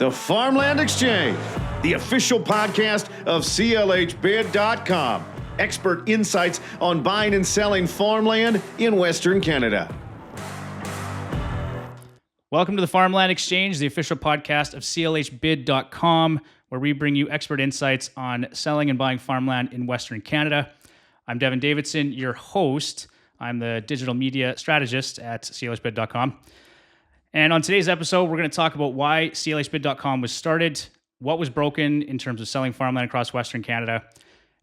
the Farmland Exchange, the official podcast of CLHbid.com. Expert insights on buying and selling farmland in Western Canada. Welcome to the Farmland Exchange, the official podcast of CLHbid.com, where we bring you expert insights on selling and buying farmland in Western Canada. I'm Devin Davidson, your host. I'm the digital media strategist at CLHbid.com. And on today's episode, we're going to talk about why CLHbid.com was started, what was broken in terms of selling farmland across Western Canada,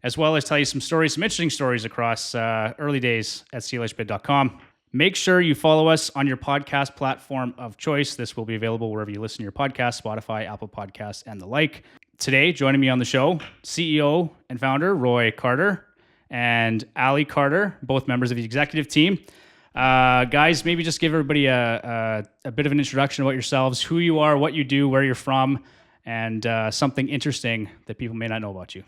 as well as tell you some stories, some interesting stories across early days at CLHbid.com. Make sure you follow us on your podcast platform of choice. This will be available wherever you listen to your podcast, Spotify, Apple Podcasts, and the like. Today, joining me on the show, CEO and founder Roy Carter and Alle Carter, both members of the executive team. Guys, maybe just give everybody a bit of an introduction about yourselves, who you are, what you do, where you're from, and something interesting that people may not know about you.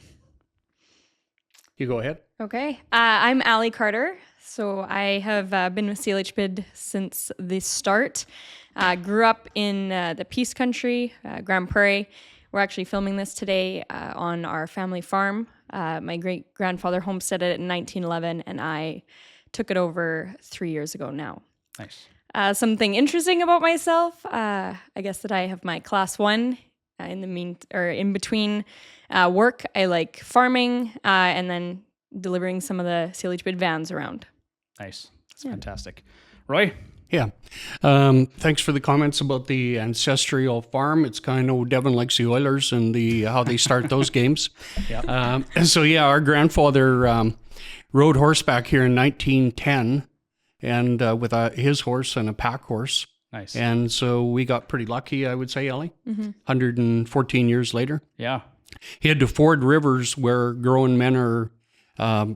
You go ahead. Okay. I'm Alle Carter. So I have been with CLHbid since the start. Grew up in the Peace Country, Grand Prairie. We're actually filming this today on our family farm. My great-grandfather homesteaded it in 1911, and I took it over 3 years ago now. Nice. Something interesting about myself, I guess that I have my class 1 in between work. I like farming and then delivering some of the CLHbid vans around. Nice. That's fantastic. Roy? Yeah. Thanks for the comments about the ancestral farm. It's kind of Devin likes the Oilers and how they start those games. Yeah. Our grandfather rode horseback here in 1910 and with his horse and a pack horse. Nice. And so we got pretty lucky, I would say, Ellie. 114 years later. Yeah. He had to ford rivers where grown men are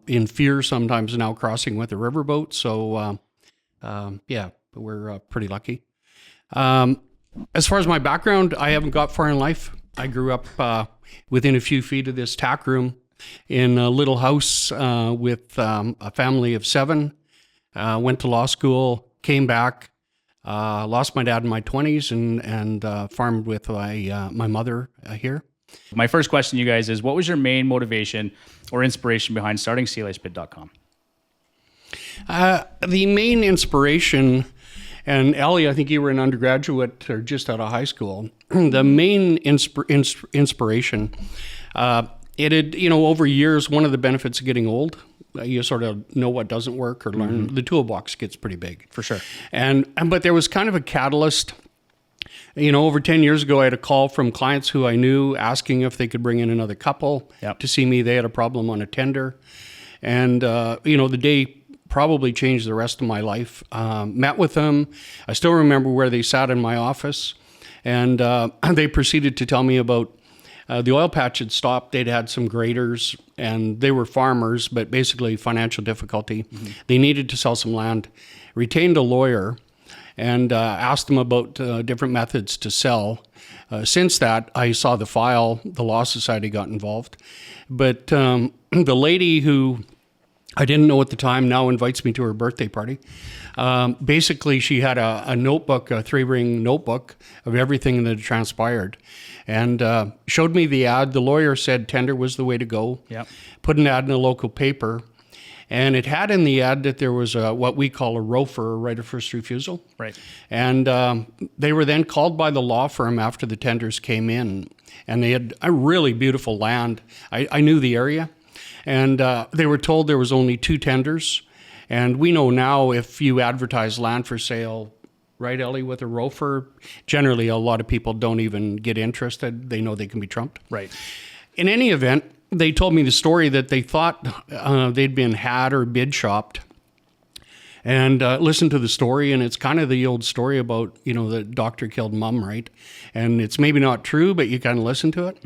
in fear sometimes now crossing with a riverboat. So, we're pretty lucky. As far as my background, I haven't got far in life. I grew up within a few feet of this tack room in a little house with a family of 7. Went to law school, came back, lost my dad in my 20s and farmed with my mother here. My first question to you guys is, what was your main motivation or inspiration behind starting CLHbid.com? The main inspiration, and Ellie, I think you were an undergraduate or just out of high school. The main inspiration, it had, over years, one of the benefits of getting old, you sort of know what doesn't work or learn. The toolbox gets pretty big. For sure. But there was kind of a catalyst. Over 10 years ago, I had a call from clients who I knew asking if they could bring in another couple to see me. They had a problem on a tender. And, the day probably changed the rest of my life. Met with them. I still remember where they sat in my office. And they proceeded to tell me about the oil patch had stopped. They'd had some graders, and they were farmers, but basically financial difficulty. They needed to sell some land. Retained a lawyer. And asked them about different methods to sell. Since that, I saw the file, the Law Society got involved. But the lady who I didn't know at the time now invites me to her birthday party. Basically, she had a notebook, a 3-ring notebook of everything that had transpired. And showed me the ad. The lawyer said tender was the way to go. Yep. Put an ad in a local paper. And it had in the ad that there was what we call a ROFR, a right of first refusal. Right. And they were then called by the law firm after the tenders came in. And they had a really beautiful land. I knew the area. And they were told there was only 2 tenders. And we know now if you advertise land for sale, right, Ellie, with a ROFR, generally a lot of people don't even get interested. They know they can be trumped. Right. In any event, they told me the story that they thought they'd been had or bid shopped, and listened to the story, and it's kind of the old story about, the doctor killed mom, right? And it's maybe not true, but you kind of listen to it.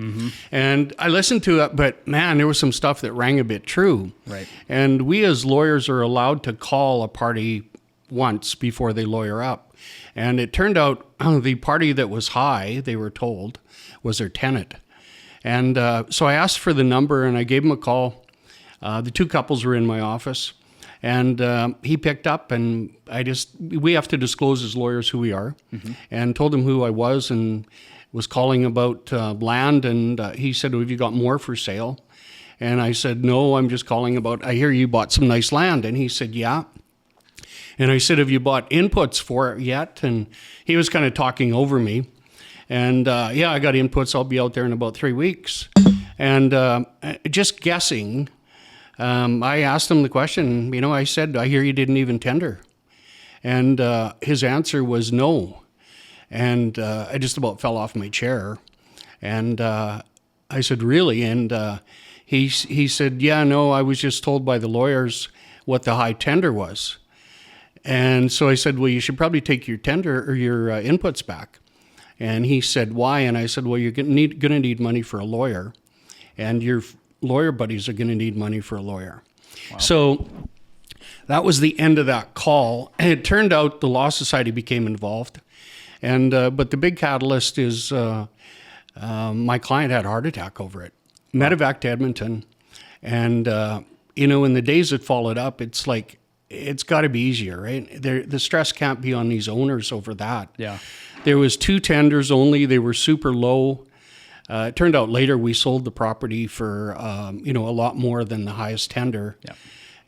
And I listened to it, but man, there was some stuff that rang a bit true. Right. And we as lawyers are allowed to call a party once before they lawyer up. And it turned out the party that was high, they were told, was their tenant. And so I asked for the number and I gave him a call. The 2 couples were in my office. And he picked up, and we have to disclose as lawyers who we are, and told him who I was and was calling about land, and he said, "Have you got more for sale?" And I said, "No, I'm just calling about, I hear you bought some nice land." And he said, "Yeah." And I said, "Have you bought inputs for it yet?" And he was kind of talking over me. And yeah, I got inputs. I'll be out there in about 3 weeks. And just guessing, I asked him the question, I said, "I hear you didn't even tender." And his answer was no. And I just about fell off my chair. And I said, "Really?" And he said, "Yeah, no, I was just told by the lawyers what the high tender was." And so I said, "Well, you should probably take your tender or your inputs back." And he said, "Why?" And I said, "Well, you're going to need money for a lawyer, and your lawyer buddies are going to need money for a lawyer." Wow. So that was the end of that call. And it turned out the Law Society became involved. And but the big catalyst is my client had a heart attack over it. Medevac to Edmonton. And, in the days that followed up, it's like, it's got to be easier, right? The stress can't be on these owners over that. Yeah. There was 2 tenders only. They were super low. It turned out later we sold the property for, a lot more than the highest tender. Yeah.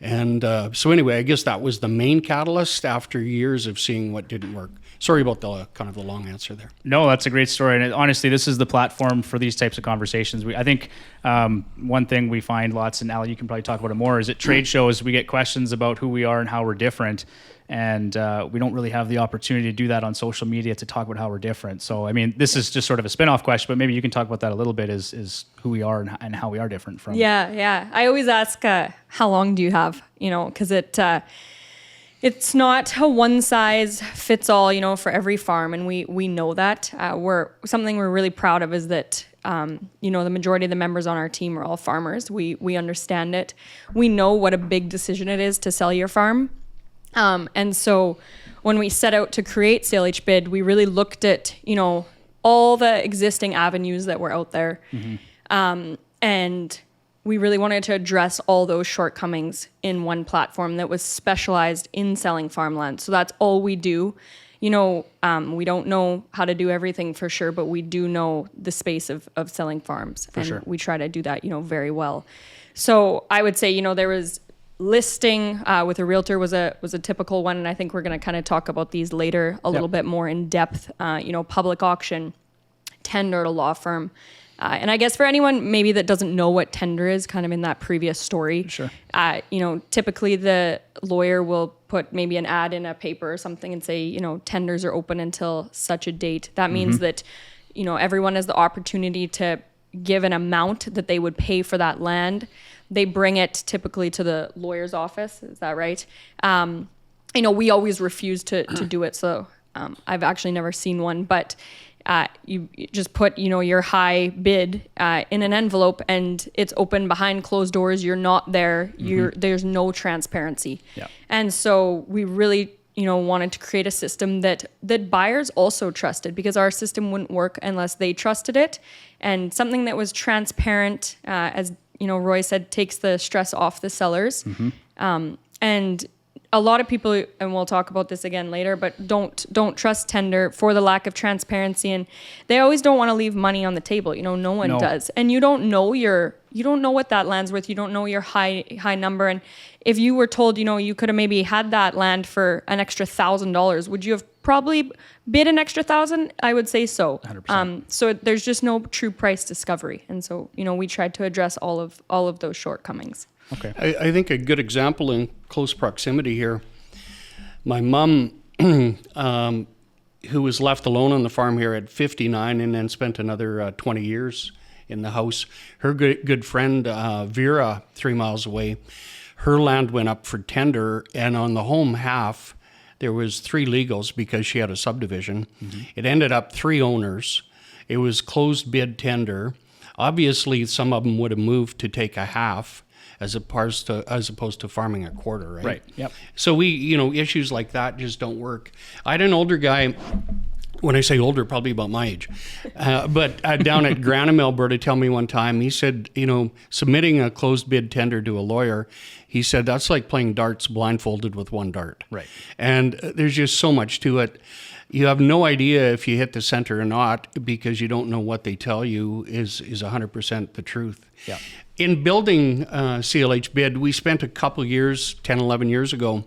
And so anyway, I guess that was the main catalyst after years of seeing what didn't work. Sorry about the kind of the long answer there. No, that's a great story. And honestly, this is the platform for these types of conversations. I think one thing we find lots, and Al, you can probably talk about it more, is at trade shows, we get questions about who we are and how we're different. And we don't really have the opportunity to do that on social media to talk about how we're different. So, I mean, this is just sort of a spin-off question, but maybe you can talk about that a little bit, is who we are and how we are different from. Yeah. I always ask, how long do you have? Because it's not a one size fits all, for every farm. And we know that. Something we're really proud of is that, the majority of the members on our team are all farmers. We understand it. We know what a big decision it is to sell your farm. And so when we set out to create CLHbid, we really looked at, all the existing avenues that were out there. Mm-hmm. And we really wanted to address all those shortcomings in one platform that was specialized in selling farmland. So that's all we do. We don't know how to do everything for sure, but we do know the space of selling farms. For sure. We try to do that, very well. So I would say, there was listing with a realtor was a typical one, and I think we're going to kind of talk about these later a little bit more in depth. Public auction, tender to law firm, and I guess for anyone maybe that doesn't know what tender is, kind of in that previous story. Sure. Typically the lawyer will put maybe an ad in a paper or something and say, tenders are open until such a date. That means that, everyone has the opportunity to give an amount that they would pay for that land. They bring it typically to the lawyer's office. Is that right? We always refuse to do it. So I've actually never seen one, but you just put, your high bid in an envelope, and it's open behind closed doors. You're not there. There's no transparency. Yeah. And so we really, wanted to create a system that buyers also trusted, because our system wouldn't work unless they trusted it, and something that was transparent, as Roy said, takes the stress off the sellers. Mm-hmm. And a lot of people, and we'll talk about this again later, but don't trust tender for the lack of transparency, and they always don't want to leave money on the table. No one does, and you don't know what that land's worth. You don't know your high number, and if you were told, you could have maybe had that land for an extra $1,000, would you have probably bid an extra $1,000? I would say so. 100%. So there's just no true price discovery, and so we tried to address all of those shortcomings. Okay. I think a good example in close proximity here, my mom, who was left alone on the farm here at 59 and then spent another 20 years in the house, her good friend Vera, 3 miles away, her land went up for tender, and on the home half, there was 3 legals because she had a subdivision. Mm-hmm. It ended up 3 owners. It was closed bid tender. Obviously, some of them would have moved to take a half, as opposed to farming a quarter, right? Right. Yep. So we, issues like that just don't work. I had an older guy When I say older, probably about my age. But down at Granham, Alberta, tell me one time, he said, submitting a closed bid tender to a lawyer, he said, that's like playing darts blindfolded with one dart. Right. And there's just so much to it. You have no idea if you hit the center or not because you don't know what they tell you is 100% the truth. Yeah. In building CLHbid, we spent a couple years, 10, 11 years ago,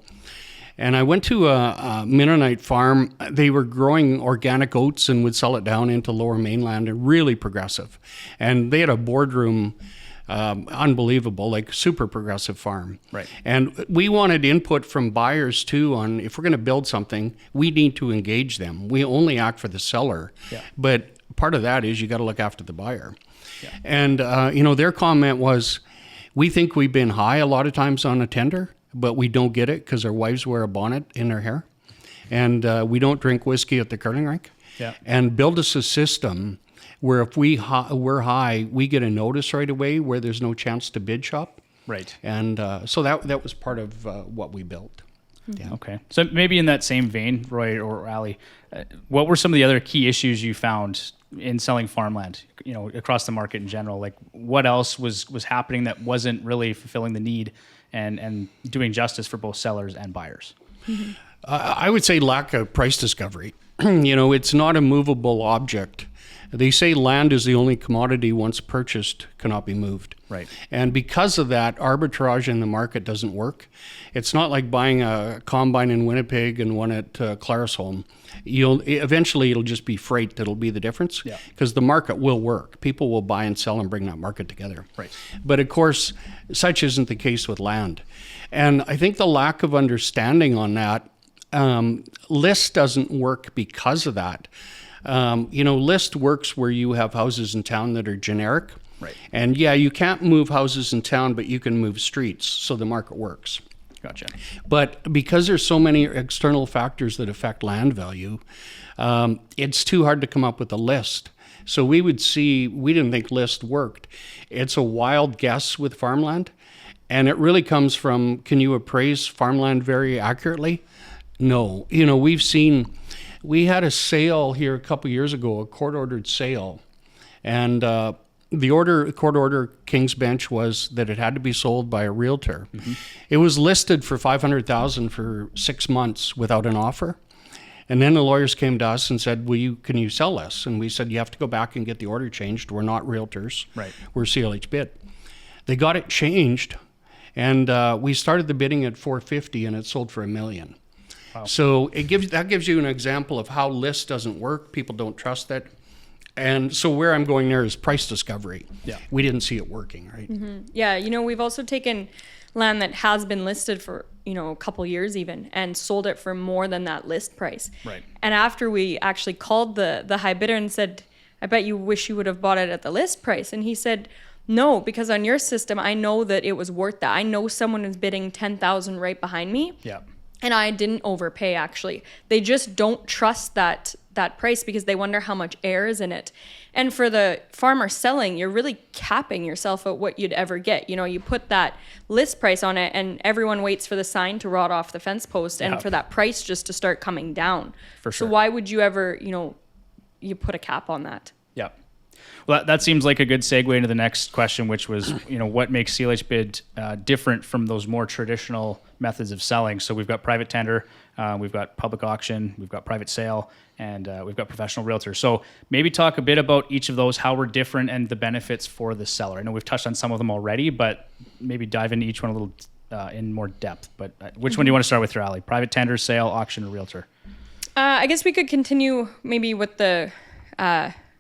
and I went to a Mennonite farm. They were growing organic oats and would sell it down into Lower Mainland, and really progressive. And they had a boardroom, unbelievable, like super progressive farm. Right. And we wanted input from buyers too on if we're going to build something, we need to engage them. We only act for the seller. Yeah. But part of that is you got to look after the buyer. Yeah. And, their comment was, we think we've been high a lot of times on a tender, but we don't get it because our wives wear a bonnet in their hair. And we don't drink whiskey at the curling rink. Yeah. And build us a system where if we're high, we get a notice right away where there's no chance to bid shop. Right. And so that was part of what we built. Yeah. Okay. So maybe in that same vein, Roy or Ali, what were some of the other key issues you found in selling farmland, across the market in general? Like what else was happening that wasn't really fulfilling the need and doing justice for both sellers and buyers? Mm-hmm. I would say lack of price discovery. It's not a movable object. They say land is the only commodity once purchased cannot be moved. Right. And because of that, arbitrage in the market doesn't work. It's not like buying a combine in Winnipeg and one at Claresholm. Eventually it'll just be freight that'll be the difference because the market will work. People will buy and sell and bring that market together. Right. But of course, such isn't the case with land. And I think the lack of understanding on that, list doesn't work because of that. List works where you have houses in town that are generic. Right. And you can't move houses in town, but you can move streets. So the market works. Gotcha. But because there's so many external factors that affect land value, it's too hard to come up with a list. So we didn't think list worked. It's a wild guess with farmland. And it really comes from, can you appraise farmland very accurately? No. We had a sale here a couple years ago, a court-ordered sale, and the court order King's Bench was that it had to be sold by a realtor. Mm-hmm. It was listed for $500,000 for 6 months without an offer, and then the lawyers came to us and said, can you sell this? And we said, you have to go back and get the order changed. We're not realtors. Right. We're CLHbid. They got it changed, and we started the bidding at $450,000, and it sold for $1 million. Wow. So that gives you an example of how list doesn't work. People don't trust it. And so where I'm going there is price discovery. Yeah. We didn't see it working, right? Mm-hmm. Yeah, we've also taken land that has been listed for, a couple years even, and sold it for more than that list price. Right. And after we actually called the high bidder and said, I bet you wish you would have bought it at the list price. And he said, no, because on your system, I know that it was worth that. I know someone is bidding $10,000 right behind me. Yeah. And I didn't overpay, actually. They just don't trust that price because they wonder how much air is in it. And for the farmer selling, you're really capping yourself at what you'd ever get. You put that list price on it and everyone waits for the sign to rot off the fence post and for that price just to start coming down. For sure. So why would you ever, you put a cap on that? Yeah. Well, that seems like a good segue into the next question, which was, what makes CLHbid different from those more traditional methods of selling? So we've got private tender, we've got public auction, we've got private sale, and we've got professional realtors. So maybe talk a bit about each of those, how we're different and the benefits for the seller. I know we've touched on some of them already, but maybe dive into each one a little in more depth. But which one do you want to start with, Ali? Private tender, sale, auction, or realtor? I guess we could continue maybe with the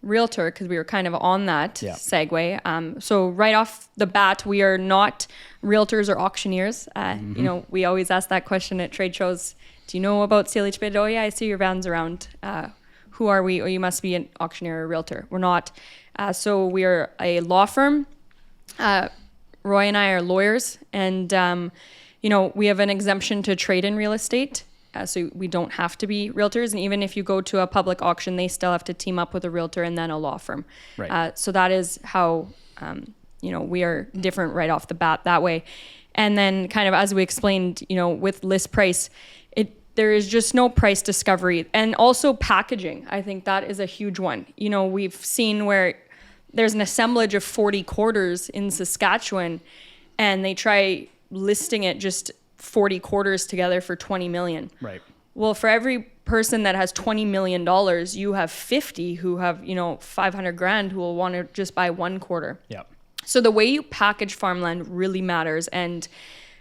realtor because we were kind of on that segue. So right off the bat, we are not realtors or auctioneers. We always ask that question at trade shows. Do you know about CLHbid? Oh yeah, I see your vans around. Who are we? Oh, you must be an auctioneer or a realtor. We're not. So we are a law firm. Roy and I are lawyers, and we have an exemption to trade in real estate. So we don't have to be realtors. And even if you go to a public auction, they still have to team up with a realtor and then a law firm. Right. So that is how, we are different right off the bat that way. And then kind of as we explained, with list price, there is just no price discovery. And also packaging. I think that is a huge one. You know, we've seen where there's an assemblage of 40 quarters in Saskatchewan, and they try listing it just 40 quarters together for 20 million. Right. Well, for every person that has $20 million, you have 50 who have, you know, 500 grand who will want to just buy one quarter. Yeah. So the way you package farmland really matters. And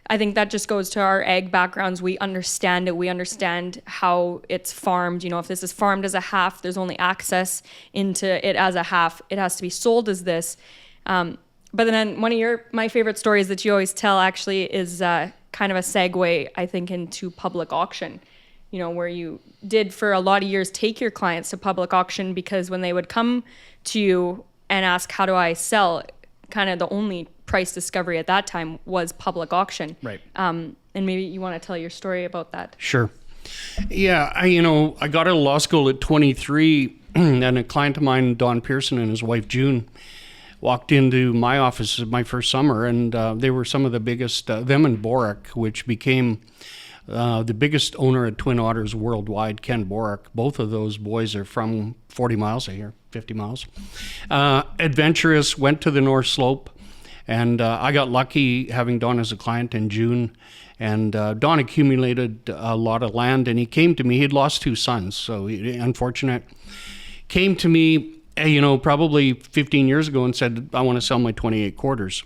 I think that just goes to our ag backgrounds. We understand it. We understand how it's farmed. You know, if this is farmed as a half, there's only access into it as a half. It has to be sold as this. But then one of my favorite stories that you always tell actually is kind of a segue, I think, into public auction. You know, where you did for a lot of years take your clients to public auction, because when they would come to you and ask, how do I sell, kind of the only price discovery at that time was public auction. Right. And maybe you want to tell your story about that. Sure. Yeah, I got out of law school at 23, and a client of mine, Don Pearson, and his wife, June, walked into my office my first summer, and they were some of the biggest, them and Boric, which became the biggest owner of Twin Otters worldwide, Ken Boric. Both of those boys are from 40 miles a year, 50 miles. Adventurous, went to the North Slope, and I got lucky having Don as a client in June. And Don accumulated a lot of land, and he came to me. He'd lost 2 sons, so unfortunate. Came to me, probably 15 years ago and said, I want to sell my 28 quarters.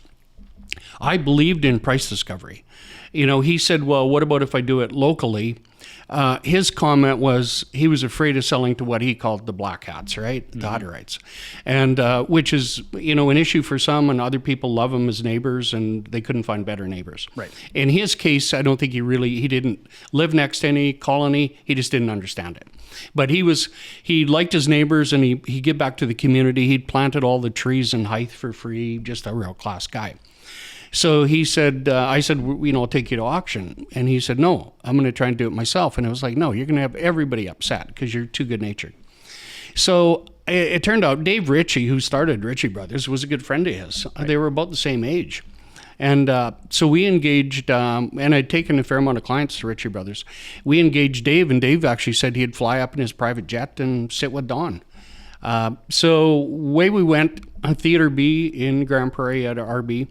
I believed in price discovery. He said, well, what about if I do it locally? His comment was he was afraid of selling to what he called the black hats, right? The Hutterites. And which is, an issue for some, and other people love them as neighbors, and they couldn't find better neighbors. Right. In his case, I don't think he didn't live next to any colony. He just didn't understand it. But he liked his neighbors, and he'd give back to the community. He'd planted all the trees in Hythe for free, just a real class guy. So he said, I said, I'll take you to auction. And he said, no, I'm going to try and do it myself. And I was like, no, you're going to have everybody upset because you're too good-natured. So it turned out Dave Ritchie, who started Ritchie Brothers, was a good friend of his. Right. They were about the same age. And so we engaged, and I'd taken a fair amount of clients to Ritchie Brothers. We engaged Dave, and Dave actually said he'd fly up in his private jet and sit with Don. So away we went on Theater B in Grand Prairie at RB.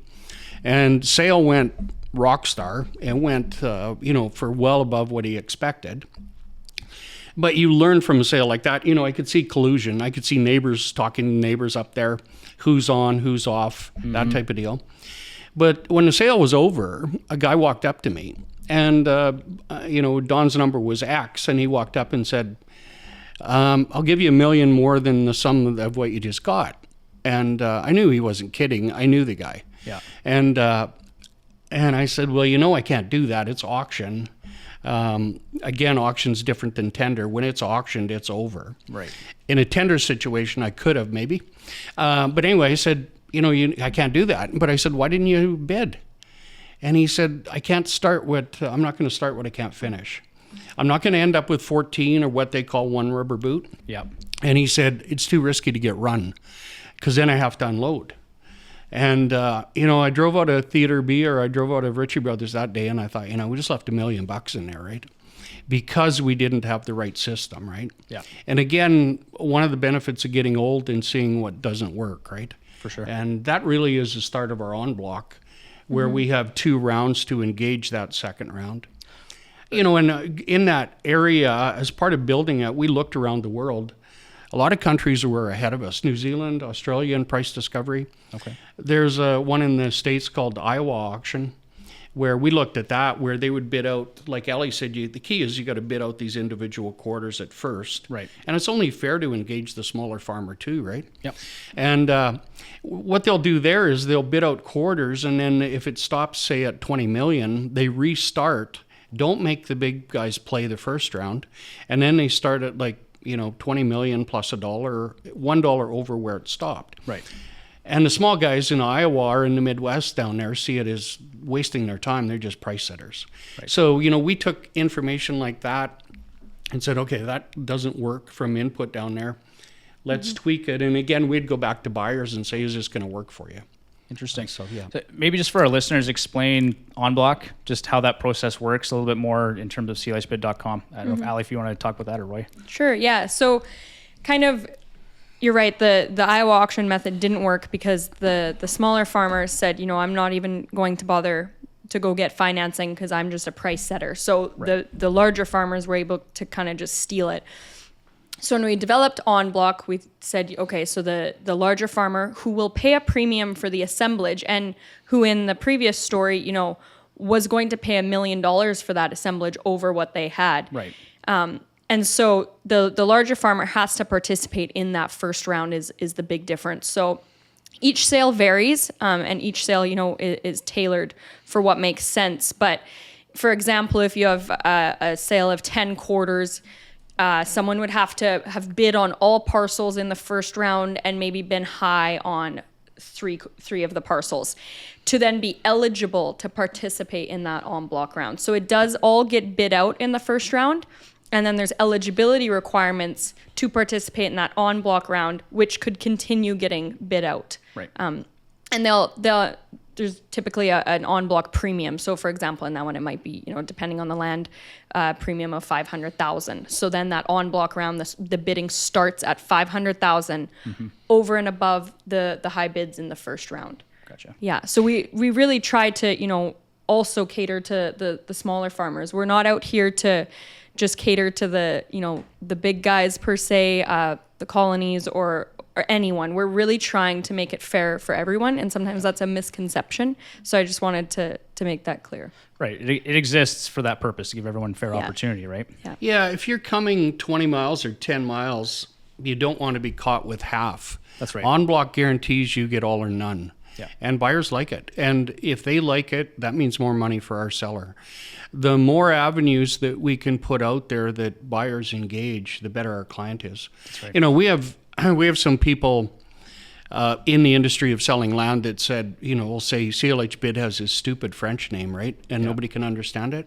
And sale went rock star and went, for well above what he expected. But you learn from a sale like that. I could see collusion. I could see neighbors talking to neighbors up there, who's on, who's off, that type of deal. But when the sale was over, a guy walked up to me, and, Don's number was X, and he walked up and said, I'll give you $1 million more than the sum of what you just got. And I knew he wasn't kidding. I knew the guy. Yeah. And I said, well, I can't do that. It's auction. Again, auction's different than tender. When it's auctioned, it's over. Right. In a tender situation, I could have maybe. But anyway, I said, I can't do that. But I said, why didn't you bid? And he said, I'm not going to start what I can't finish. I'm not going to end up with 14 or what they call one rubber boot. Yeah. And he said, it's too risky to get run because then I have to unload. And, I drove out of Theater B, or I drove out of Ritchie Brothers that day, and I thought, we just left $1 million in there, right? Because we didn't have the right system, right? Yeah. And again, one of the benefits of getting old and seeing what doesn't work, right? For sure. And that really is the start of our on block, where we have 2 rounds to engage that second round. And in that area, as part of building it, we looked around the world. A lot of countries were ahead of us. New Zealand, Australia, and price discovery. Okay. There's one in the States called Iowa Auction, where we looked at that, where they would bid out, like Ellie said, the key is you got to bid out these individual quarters at first. Right. And it's only fair to engage the smaller farmer too, right? Yep. And what they'll do there is they'll bid out quarters, and then if it stops, say, at 20 million, they restart. Don't make the big guys play the first round. And then they start at 20 million plus $1 over where it stopped. Right. And the small guys in Iowa or in the Midwest down there see it as wasting their time. They're just price setters. Right. So, we took information like that and said, okay, that doesn't work from input down there. Let's tweak it. And again, we'd go back to buyers and say, is this going to work for you? Interesting. So, yeah. So maybe just for our listeners, explain en bloc, just how that process works a little bit more in terms of CLHbid.com. I don't know if Ali, if you want to talk about that, or Roy. Sure. Yeah. So kind of, you're right. The Iowa auction method didn't work because the smaller farmers said, I'm not even going to bother to go get financing because I'm just a price setter. So the larger farmers were able to kind of just steal it. So when we developed en bloc, we said, okay, so the larger farmer who will pay a premium for the assemblage, and who in the previous story, was going to pay $1 million for that assemblage over what they had. Right. And so the larger farmer has to participate in that first round is the big difference. So each sale varies, and each sale, is tailored for what makes sense. But for example, if you have a sale of 10 quarters, someone would have to have bid on all parcels in the first round and maybe been high on three of the parcels to then be eligible to participate in that en bloc round. So it does all get bid out in the first round, and then there's eligibility requirements to participate in that en bloc round, which could continue getting bid out. Right. And there's typically an en bloc premium. So for example, in that one, it might be, depending on the land, premium of $500,000. So then that en bloc round, the bidding starts at $500,000 over and above the high bids in the first round. Gotcha. Yeah. So we really try to, also cater to the smaller farmers. We're not out here to just cater to the big guys per se, the colonies or anyone. We're really trying to make it fair for everyone, and sometimes that's a misconception. So I just wanted to make that clear. Right. It exists for that purpose, to give everyone fair opportunity, right? Yeah, if you're coming 20 miles or 10 miles, you don't want to be caught with half. That's right. En bloc guarantees you get all or none. Yeah. And buyers like it. And if they like it, that means more money for our seller. The more avenues that we can put out there that buyers engage, the better our client is. That's right. We have some people in the industry of selling land that said, we'll say CLHbid has this stupid French name, right? And nobody can understand it.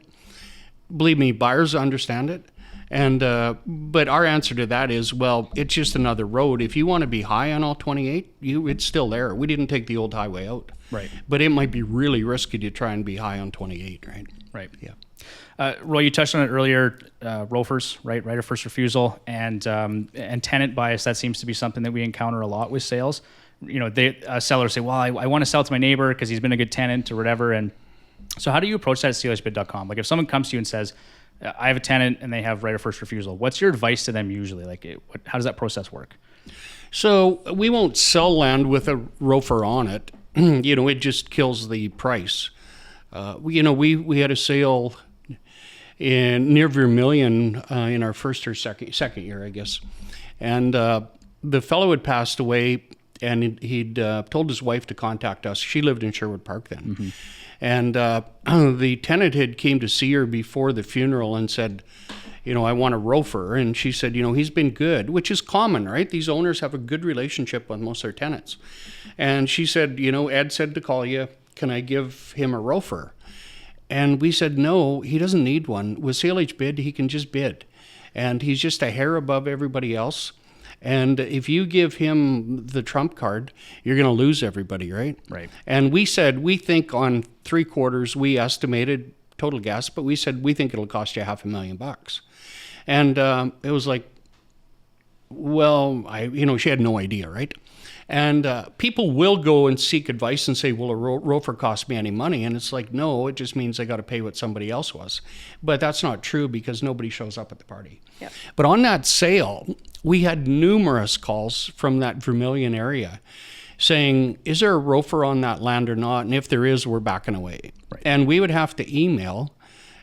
Believe me, buyers understand it. And but our answer to that is, well, it's just another road. If you want to be high on all 28, it's still there. We didn't take the old highway out. Right. But it might be really risky to try and be high on 28, right? Right. Yeah. Roy, you touched on it earlier, ROFRs, right of first refusal, and tenant bias. That seems to be something that we encounter a lot with sales. Sellers say, well, I want to sell to my neighbor because he's been a good tenant or whatever. And so how do you approach that at CLHbid.com? Like if someone comes to you and says, I have a tenant and they have right of first refusal, what's your advice to them usually? How does that process work? So we won't sell land with a ROFR on it. It just kills the price. We had a sale near Vermilion in our first or second year, I guess. And the fellow had passed away, and he'd told his wife to contact us. She lived in Sherwood Park then. Mm-hmm. And the tenant had came to see her before the funeral and said, I want a ROFR. And she said, he's been good, which is common, right? These owners have a good relationship with most of their tenants. And she said, Ed said to call you. Can I give him a ROFR? And we said, no, he doesn't need one. With CLHbid, he can just bid. And he's just a hair above everybody else. And if you give him the trump card, you're going to lose everybody, right? Right. And we said, we think on 3 quarters, we estimated total guess, but we said, we think it'll cost you $500,000. And it was like, well, she had no idea, right? And people will go and seek advice and say, well, a ROFR cost me any money. And it's like, no, it just means I got to pay what somebody else was. But that's not true because nobody shows up at the party. Yep. But on that sale, we had numerous calls from that Vermilion area saying, is there a ROFR on that land or not? And if there is, we're backing away. Right. And we would have to email.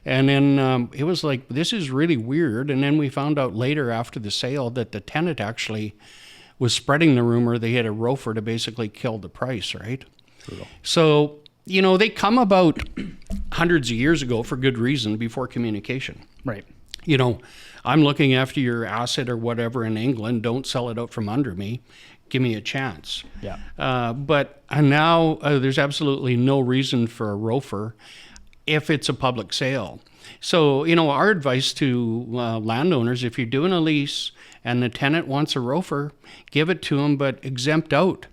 And then it was like, this is really weird. And then we found out later after the sale that the tenant actually was spreading the rumor they had a ROFR to basically kill the price, right? Brutal. So, they come about hundreds of years ago for good reason before communication. Right. I'm looking after your asset or whatever in England. Don't sell it out from under me. Give me a chance. Yeah. But now there's absolutely no reason for a ROFR if it's a public sale. So, our advice to landowners, if you're doing a lease and the tenant wants a ROFR, give it to them, but exempt out.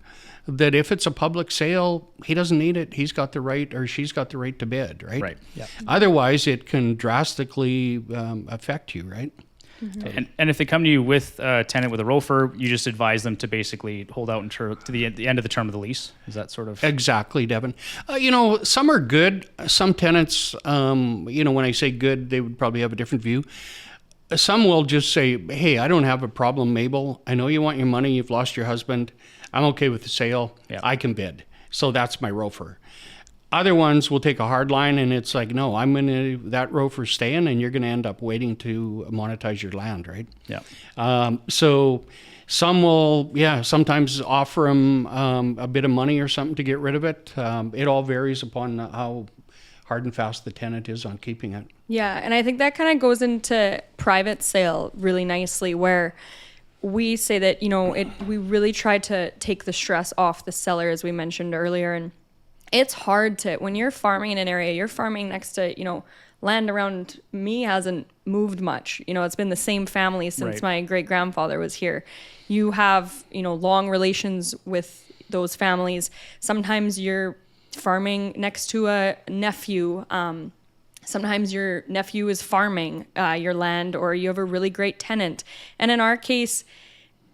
that if it's a public sale, he doesn't need it. He's got the right, or she's got the right to bid, right? Right. Yeah. Otherwise, it can drastically affect you, right? And if they come to you with a tenant with a ROFR, you just advise them to basically hold out until to the end of the term of the lease. Is that sort of exactly, Devin? Some are good. Some tenants, when I say good, they would probably have a different view. Some will just say, "Hey, I don't have a problem, Mabel. I know you want your money. You've lost your husband. I'm okay with the sale. Yeah. I can bid." So that's my ROFR. Other ones will take a hard line, and it's like, no, that ROFR staying, and you're going to end up waiting to monetize your land, right? Yeah. So some will, sometimes offer them a bit of money or something to get rid of it. It all varies upon how hard and fast the tenant is on keeping it. Yeah, and I think that kind of goes into private sale really nicely, where we say that, we really try to take the stress off the seller, as we mentioned earlier. And it's hard when you're farming in an area, you're farming next to, land around me hasn't moved much. It's been the same family since my great grandfather was here. You have, long relations with those families. Sometimes you're farming next to a nephew. Sometimes your nephew is farming your land, or you have a really great tenant. And in our case,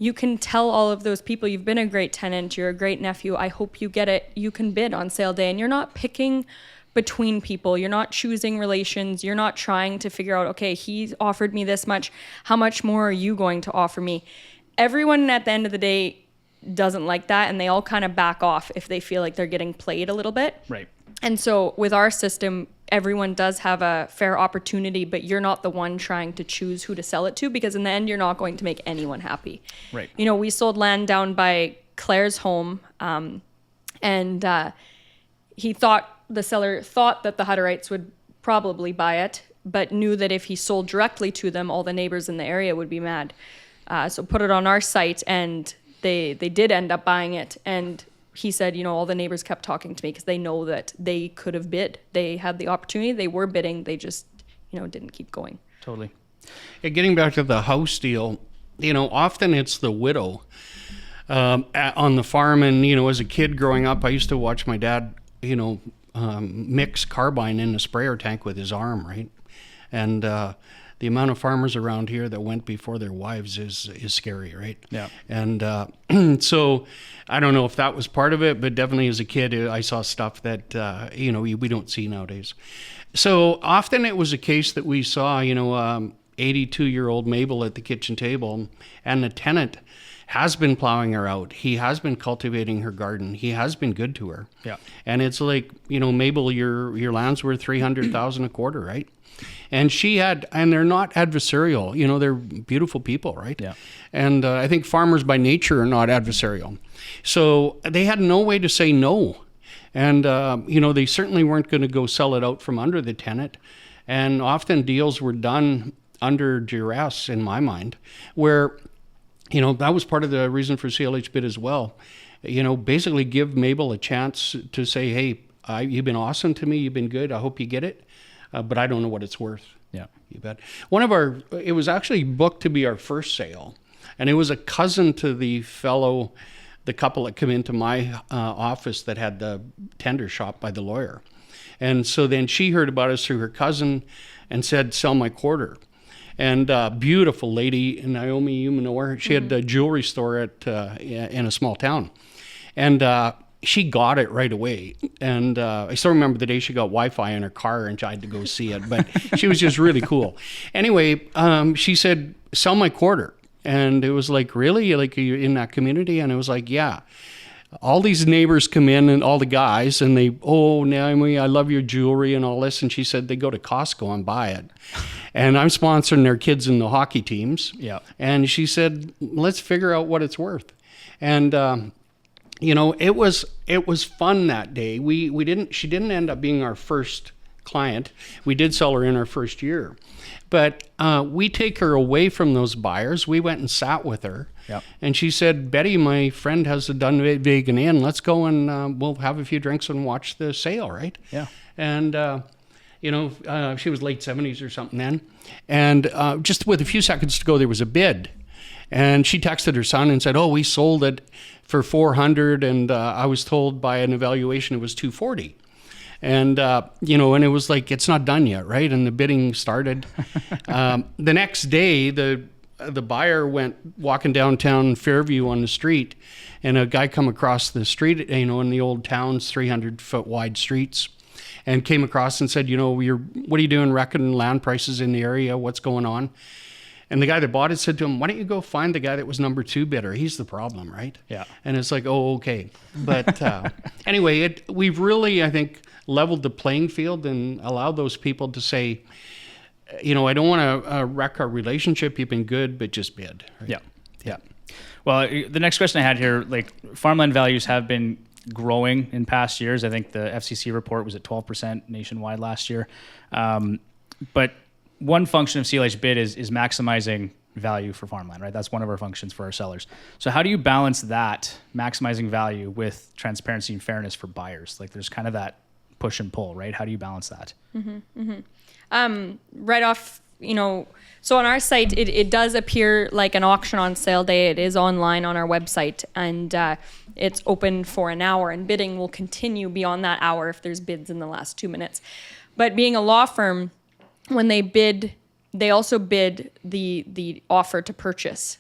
you can tell all of those people, you've been a great tenant, you're a great nephew, I hope you get it. You can bid on sale day, and you're not picking between people. You're not choosing relations. You're not trying to figure out, okay, he's offered me this much. How much more are you going to offer me? Everyone at the end of the day doesn't like that, and they all kind of back off if they feel like they're getting played a little bit. Right. And so with our system, everyone does have a fair opportunity, but you're not the one trying to choose who to sell it to, because in the end, you're not going to make anyone happy. Right. We sold land down by Claire's home, and the seller thought that the Hutterites would probably buy it, but knew that if he sold directly to them, all the neighbors in the area would be mad. So put it on our site, and they did end up buying it. And he said, all the neighbors kept talking to me because they know that they could have bid. They had the opportunity. They were bidding. They just, didn't keep going. Totally. Yeah, getting back to the house deal, often it's the widow on the farm. And, as a kid growing up, I used to watch my dad, mix carbine in a sprayer tank with his arm, right? And the amount of farmers around here that went before their wives is scary, right? Yeah. And so I don't know if that was part of it, but definitely as a kid, I saw stuff that, we don't see nowadays. So often it was a case that we saw, 82-year-old Mabel at the kitchen table, and the tenant has been plowing her out. He has been cultivating her garden. He has been good to her. Yeah. And it's like, Mabel, your land's worth $300,000 a quarter, right? And and they're not adversarial. They're beautiful people, right? Yeah. And I think farmers by nature are not adversarial. So they had no way to say no. And, they certainly weren't going to go sell it out from under the tenant. And often deals were done under duress, in my mind, where, that was part of the reason for CLHbid as well. Basically give Mabel a chance to say, hey, you've been awesome to me. You've been good. I hope you get it. But I don't know what it's worth. Yeah. You bet. It was actually booked to be our first sale. And it was a cousin to the couple that come into my office that had the tender shop by the lawyer. And so then she heard about us through her cousin and said, sell my quarter. And beautiful lady, Naomi, you know her. She had a jewelry store in a small town. And she got it right away. And I still remember the day she got Wi-Fi in her car and I had to go see it. But she was just really cool. Anyway, she said, sell my quarter. And it was like, really? Like, are you in that community? And it was like, yeah. All these neighbors come in, and all the guys, and they, oh, Naomi, I love your jewelry and all this. And she said they go to Costco and buy it. And I'm sponsoring their kids in the hockey teams. Yeah. And she said, let's figure out what it's worth. And, it was fun that day. She didn't end up being our first client. We did sell her in our first year. But we take her away from those buyers. We went and sat with her. Yep. And she said, Betty, my friend has a Dunvegan Inn. Let's go and we'll have a few drinks and watch the sale, right? Yeah. And, she was late 70s or something then. And just with a few seconds to go, there was a bid. And she texted her son and said, "Oh, we sold it for $400, and I was told by an evaluation it was $240." And, and it was like, it's not done yet, right? And the bidding started. The next day, the buyer went walking downtown Fairview on the street, and a guy come across the street, in the old towns, 300-foot wide streets, and came across and said, what are you doing reckoning land prices in the area? What's going on? And the guy that bought it said to him, "Why don't you go find the guy that was number 2 bidder? He's the problem, right?" Yeah. And it's like, oh, okay. But anyway, we've really, I think, leveled the playing field and allowed those people to say, I don't want to wreck our relationship. You've been good, but just bid. Right? Yeah. Well, the next question I had here, like farmland values have been growing in past years. I think the FCC report was at 12% nationwide last year. But one function of CLHbid is maximizing value for farmland, right? That's one of our functions for our sellers. So how do you balance that maximizing value with transparency and fairness for buyers? Like there's kind of that push and pull, right? How do you balance that? Right off, so on our site, it does appear like an auction on sale day. It is online on our website, and it's open for an hour, and bidding will continue beyond that hour if there's bids in the last 2 minutes. But being a law firm, when they bid, they also bid the offer to purchase.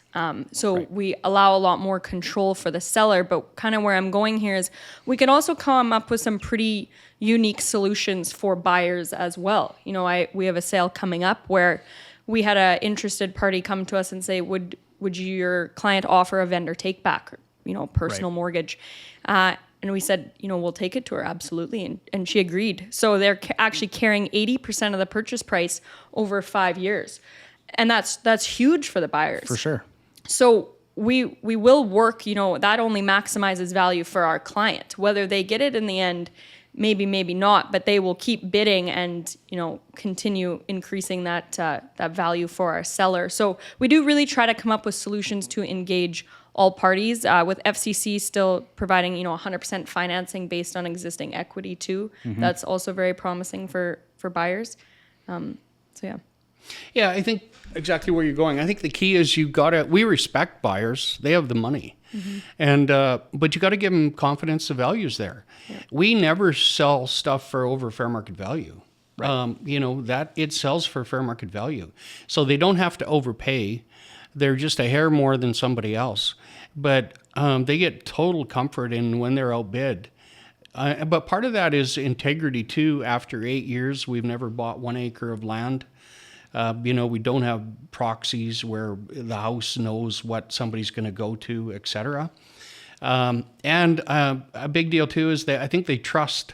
So we allow a lot more control for the seller, but kind of where I'm going here is we can also come up with some pretty unique solutions for buyers as well. We have a sale coming up where we had an interested party come to us and say, would your client offer a vendor take back, personal mortgage? And we said, we'll take it to her, absolutely. And she agreed. So they're actually carrying 80% of the purchase price over 5 years. And that's huge for the buyers. For sure. So we will work, that only maximizes value for our client. Whether they get it in the end, maybe not, but they will keep bidding and, continue increasing that value for our seller. So we do really try to come up with solutions to engage all parties, with FCC still providing, 100% financing based on existing equity too. Mm-hmm. That's also very promising for buyers. Yeah, I think exactly where you're going. I think the key is we respect buyers. They have the money. Mm-hmm. And, but you got to give them confidence the value's there. Yeah. We never sell stuff for over fair market value. Right. That it sells for fair market value. So they don't have to overpay. They're just a hair more than somebody else. But they get total comfort in when they're outbid. But part of that is integrity too. After 8 years, we've never bought 1 acre of land. We don't have proxies where the house knows what somebody's going to go to, et cetera. And a big deal too is that I think they trust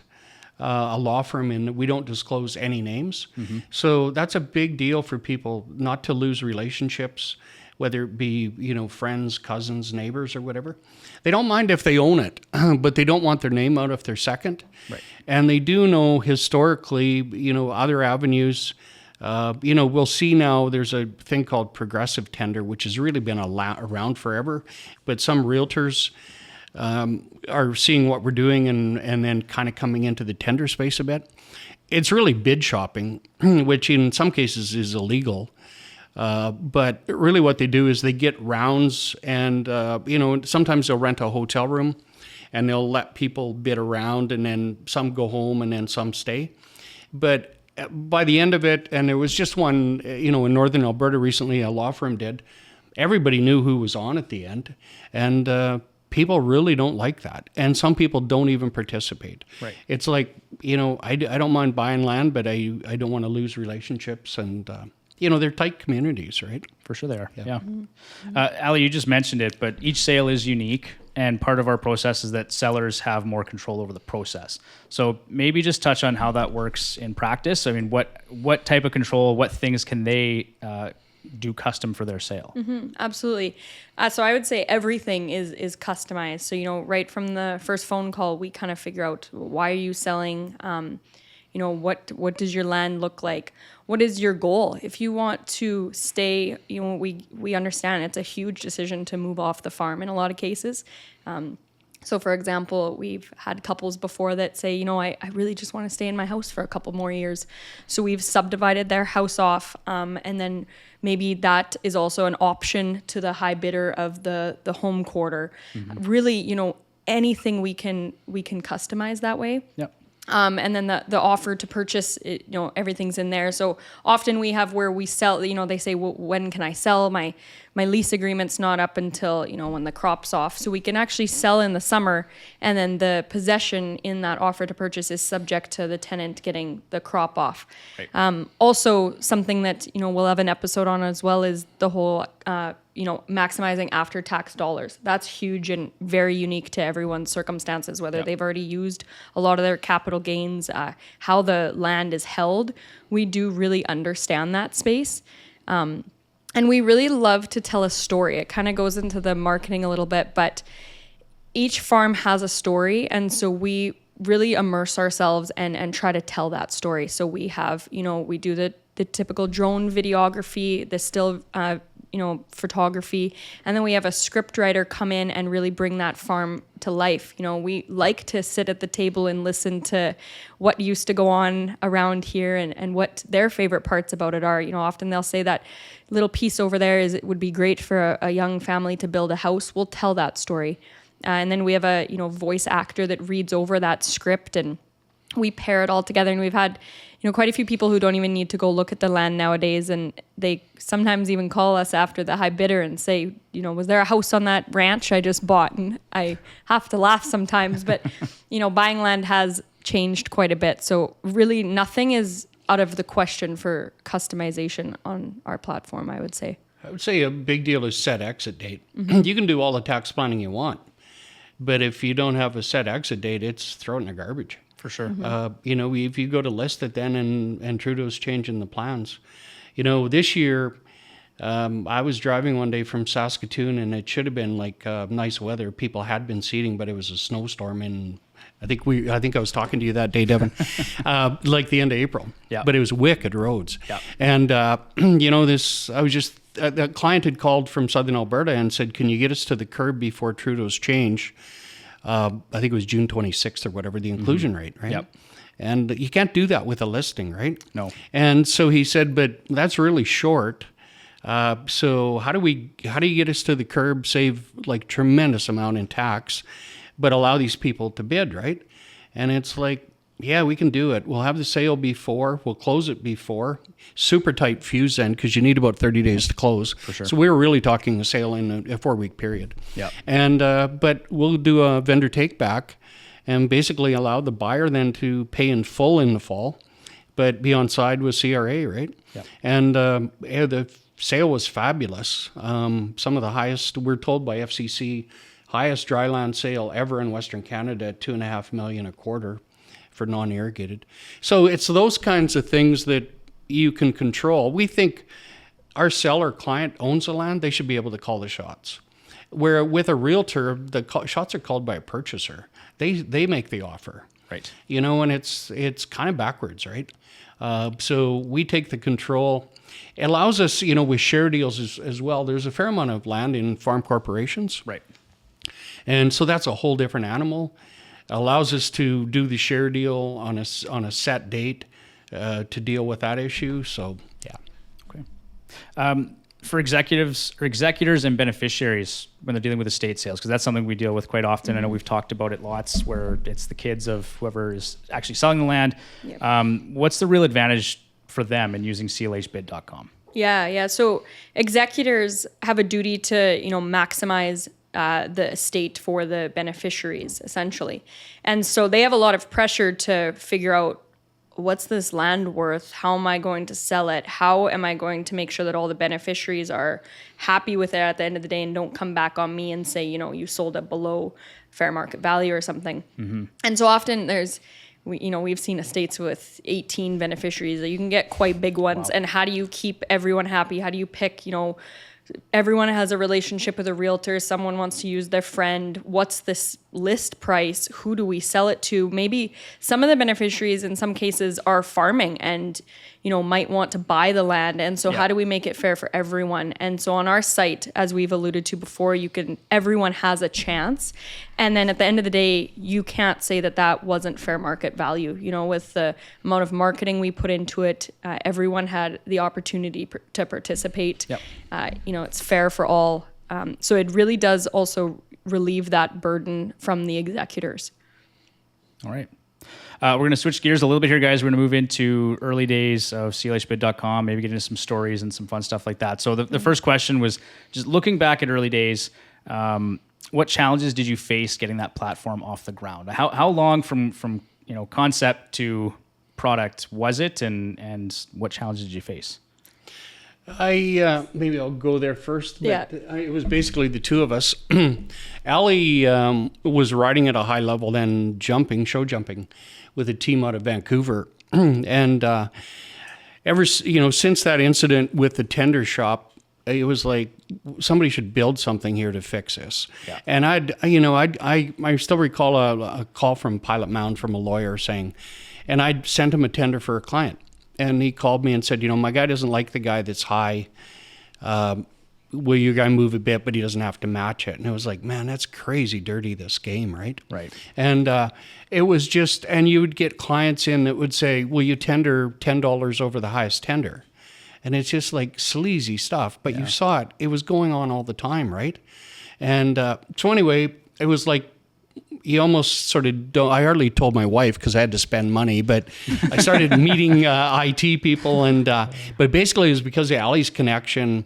a law firm, and we don't disclose any names. Mm-hmm. So that's a big deal for people not to lose relationships, whether it be, friends, cousins, neighbors, or whatever. They don't mind if they own it, but they don't want their name out if they're second. Right. And they do know historically, other avenues. We'll see now there's a thing called progressive tender, which has really been around forever. But some realtors are seeing what we're doing and then kind of coming into the tender space a bit. It's really bid shopping, which in some cases is illegal. But really what they do is they get rounds and, sometimes they'll rent a hotel room and they'll let people bid around, and then some go home and then some stay. But by the end of it, and there was just one, in Northern Alberta recently, a law firm did, everybody knew who was on at the end. And people really don't like that. And some people don't even participate. Right. It's like, I don't mind buying land, but I don't want to lose relationships. And, they're tight communities, right? For sure they are. Yeah. Mm-hmm. Ali, you just mentioned it, but each sale is unique. And part of our process is that sellers have more control over the process. So maybe just touch on how that works in practice. I mean, what type of control, what things can they do custom for their sale? Mm-hmm, absolutely. So I would say everything is customized. So, right from the first phone call, we kind of figure out, why are you selling? What does your land look like? What is your goal? If you want to stay, we understand it's a huge decision to move off the farm in a lot of cases. So for example, we've had couples before that say, I really just want to stay in my house for a couple more years. So we've subdivided their house off. And then maybe that is also an option to the high bidder of the home quarter. Really, anything we can customize that way. Yep. And then the offer to purchase, everything's in there. So often we have where we sell, they say, well, when can I sell? My lease agreement's not up until, when the crop's off. So we can actually sell in the summer, and then the possession in that offer to purchase is subject to the tenant getting the crop off. Right. Also, something that, we'll have an episode on as well is the whole, maximizing after-tax dollars. That's huge and very unique to everyone's circumstances, whether they've already used a lot of their capital gains, how the land is held. We do really understand that space. And we really love to tell a story. It kind of goes into the marketing a little bit, but each farm has a story. And so we really immerse ourselves and try to tell that story. So we have, we do the typical drone videography, the still, photography. And then we have a script writer come in and really bring that farm to life. We like to sit at the table and listen to what used to go on around here and what their favorite parts about it are. Often they'll say that little piece over there it would be great for a young family to build a house. We'll tell that story. And then we have a, voice actor that reads over that script, and we pair it all together. And we've had, quite a few people who don't even need to go look at the land nowadays. And they sometimes even call us after the high bidder and say, was there a house on that ranch I just bought? And I have to laugh sometimes, but, buying land has changed quite a bit. So really nothing is out of the question for customization on our platform, I would say. I would say a big deal is set exit date. You can do all the tax planning you want, but if you don't have a set exit date, it's thrown in the garbage. For sure. If you go to list it then and Trudeau's changing the plans. This year, I was driving one day from Saskatoon, and it should have been like nice weather. People had been seeding, but it was a snowstorm in, I think I was talking to you that day, Devin, like the end of April. Yeah. But it was wicked roads. Yeah. And, the client had called from Southern Alberta and said, can you get us to the curb before Trudeau's change? I think it was June 26th or whatever, the inclusion rate, right? Yep. And you can't do that with a listing, right? No. And so he said, but that's really short. So how do you get us to the curb, save like tremendous amount in tax, but allow these people to bid, right? And it's like, yeah, we can do it. We'll have the sale before. We'll close it before. Super tight fuse then, because you need about 30 days to close. For sure. So we were really talking a sale in a 4-week period. Yeah. And but we'll do a vendor take back and basically allow the buyer then to pay in full in the fall, but be on side with CRA, right? Yeah. And the sale was fabulous. Some of the highest, we're told by FCC, highest dryland sale ever in Western Canada at $2.5 million a quarter for non-irrigated. So it's those kinds of things that you can control. We think our seller client owns the land, they should be able to call the shots. Where with a realtor, the shots are called by a purchaser. They make the offer. Right. And it's kind of backwards, right? So we take the control. It allows us, with share deals as well. There's a fair amount of land in farm corporations. Right. And so that's a whole different animal. Allows us to do the share deal on a set date to deal with that issue. So, yeah. Okay. For executors and beneficiaries when they're dealing with estate sales, because that's something we deal with quite often. Mm-hmm. I know we've talked about it lots, where it's the kids of whoever is actually selling the land. Yep. What's the real advantage for them in using CLHbid.com? Yeah. So executors have a duty to, maximize the estate for the beneficiaries, essentially. And so they have a lot of pressure to figure out, what's this land worth? How am I going to sell it? How am I going to make sure that all the beneficiaries are happy with it at the end of the day and don't come back on me and say, you sold it below fair market value or something. Mm-hmm. And so often we've seen estates with 18 beneficiaries. You can get quite big ones. Wow. And how do you keep everyone happy? How do you pick, everyone has a relationship with a realtor. Someone wants to use their friend. What's this list price? Who do we sell it to? Maybe some of the beneficiaries in some cases are farming and, might want to buy the land. And so how do we make it fair for everyone? And so on our site, as we've alluded to before, everyone has a chance. And then at the end of the day, you can't say that that wasn't fair market value. With the amount of marketing we put into it, everyone had the opportunity to participate. Yep. It's fair for all. So it really does also relieve that burden from the executors. All right. We're going to switch gears a little bit here, guys. We're going to move into early days of CLHbid.com, maybe get into some stories and some fun stuff like that. So the first question was just looking back at early days, what challenges did you face getting that platform off the ground? How long from concept to product was it, and what challenges did you face? Maybe I'll go there first. But it was basically the two of us. Alle was riding at a high level, then show jumping, with a team out of Vancouver, and since that incident with the tender shop, it was like somebody should build something here to fix this. Yeah. And I still recall a call from Pilot Mound from a lawyer saying, and I'd sent him a tender for a client. And he called me and said, my guy doesn't like the guy that's high. Will your guy move a bit, but he doesn't have to match it? And it was like, man, that's crazy dirty, this game, right? Right. And it was just, and you would get clients in that would say, will you tender $10 over the highest tender? And it's just like sleazy stuff. But you saw it. It was going on all the time, right? And so anyway, it was like, you almost sort of I hardly told my wife because I had to spend money, but I started meeting IT people, and but basically it was because of Alle's connection.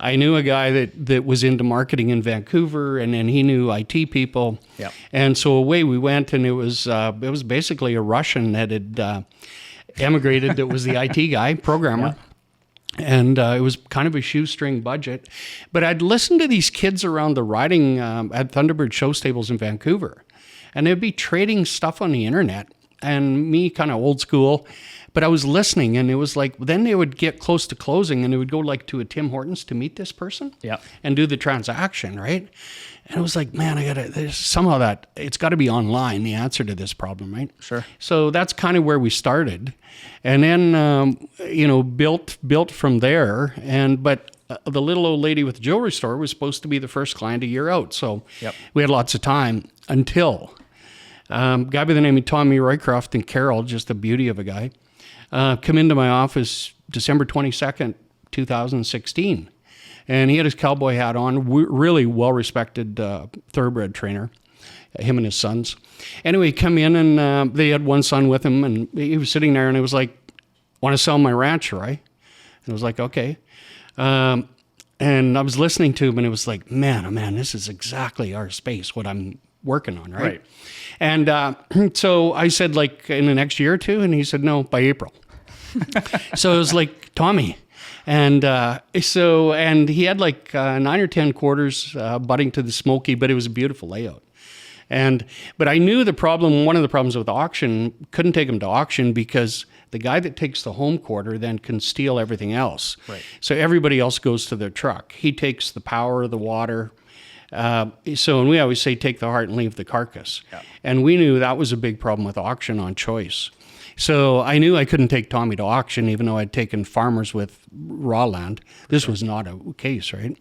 I knew a guy that was into marketing in Vancouver, and then he knew IT people. Yep. And so away we went, and it was basically a Russian that had emigrated that was the IT guy, programmer. Yeah. And it was kind of a shoestring budget. But I'd listen to these kids around the riding at Thunderbird show stables in Vancouver. And they'd be trading stuff on the internet. And me, kind of old school. But I was listening, and it was like, then they would get close to closing, and they would go like to a Tim Hortons to meet this person and do the transaction, right? And it was like, man, there's somehow that it's got to be online, the answer to this problem, right? Sure. So that's kind of where we started. And then, built from there. But the little old lady with the jewelry store was supposed to be the first client a year out. So we had lots of time until a guy by the name of Tommy Roycroft and Carol, just a beauty of a guy, come into my office December 22nd, 2016. And he had his cowboy hat on, really well-respected thoroughbred trainer, him and his sons. Anyway, he come in, and they had one son with him, and he was sitting there, and it was like, want to sell my ranch, right? And I was like, okay. And I was listening to him, and it was like, man, oh man, this is exactly our space, what I'm working on, right? And so I said, like, in the next year or two, and he said, no, by April. So it was like, Tommy. And and he had like 9 or 10 quarters butting to the Smoky, but it was a beautiful layout. But I knew one of the problems with auction, couldn't take him to auction because the guy that takes the home quarter then can steal everything else. Right. So everybody else goes to their truck. He takes the power, the water. And we always say, take the heart and leave the carcass. Yeah. And we knew that was a big problem with auction on choice. So I knew I couldn't take Tommy to auction, even though I'd taken farmers with raw land. This was not a case, right?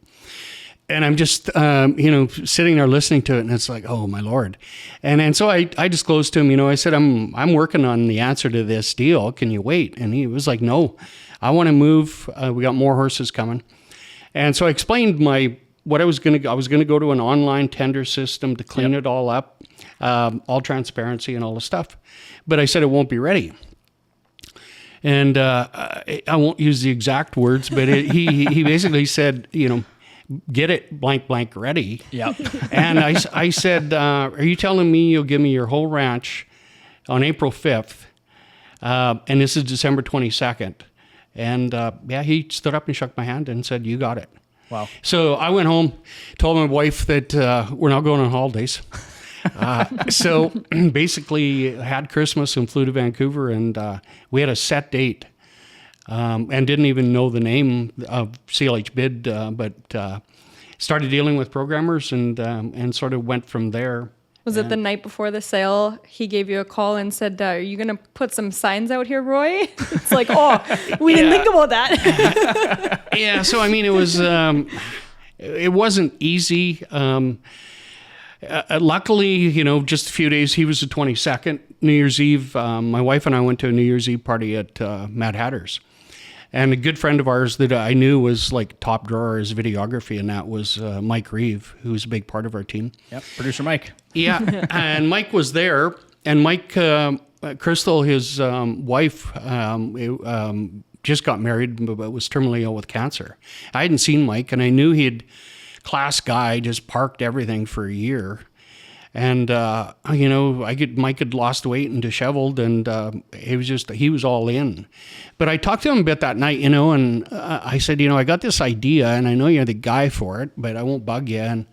And I'm just, sitting there listening to it, and it's like, oh, my Lord. And so I disclosed to him, I said, I'm working on the answer to this deal. Can you wait? And he was like, no, I want to move. We got more horses coming. And so I explained what I was going to go to an online tender system to clean it all up, all transparency and all the stuff. But I said it won't be ready. And I won't use the exact words, but he basically said, get it blank ready. Yeah. And I said, are you telling me you'll give me your whole ranch on April 5th? And this is December 22nd. And he stood up and shook my hand and said, you got it. Wow. So I went home, told my wife that we're not going on holidays. So basically had Christmas and flew to Vancouver, and we had a set date and didn't even know the name of CLHbid, but started dealing with programmers and sort of went from there. Was it the night before the sale, he gave you a call and said, are you going to put some signs out here, Roy? It's like, we didn't think about that. Yeah, so I mean, it wasn't easy. luckily, just a few days, he was the 22nd, New Year's Eve. My wife and I went to a New Year's Eve party at Mad Hatter's. And a good friend of ours that I knew was like top drawer as videography, and that was Mike Reeve, who's a big part of our team. Yep, producer Mike. Yeah, and Mike was there, and Mike, Crystal, his wife, just got married, but was terminally ill with cancer. I hadn't seen Mike, and I knew class guy, just parked everything for a year. And, Mike had lost weight and disheveled, and he was all in. But I talked to him a bit that night, and I said, I got this idea, and I know you're the guy for it, but I won't bug you.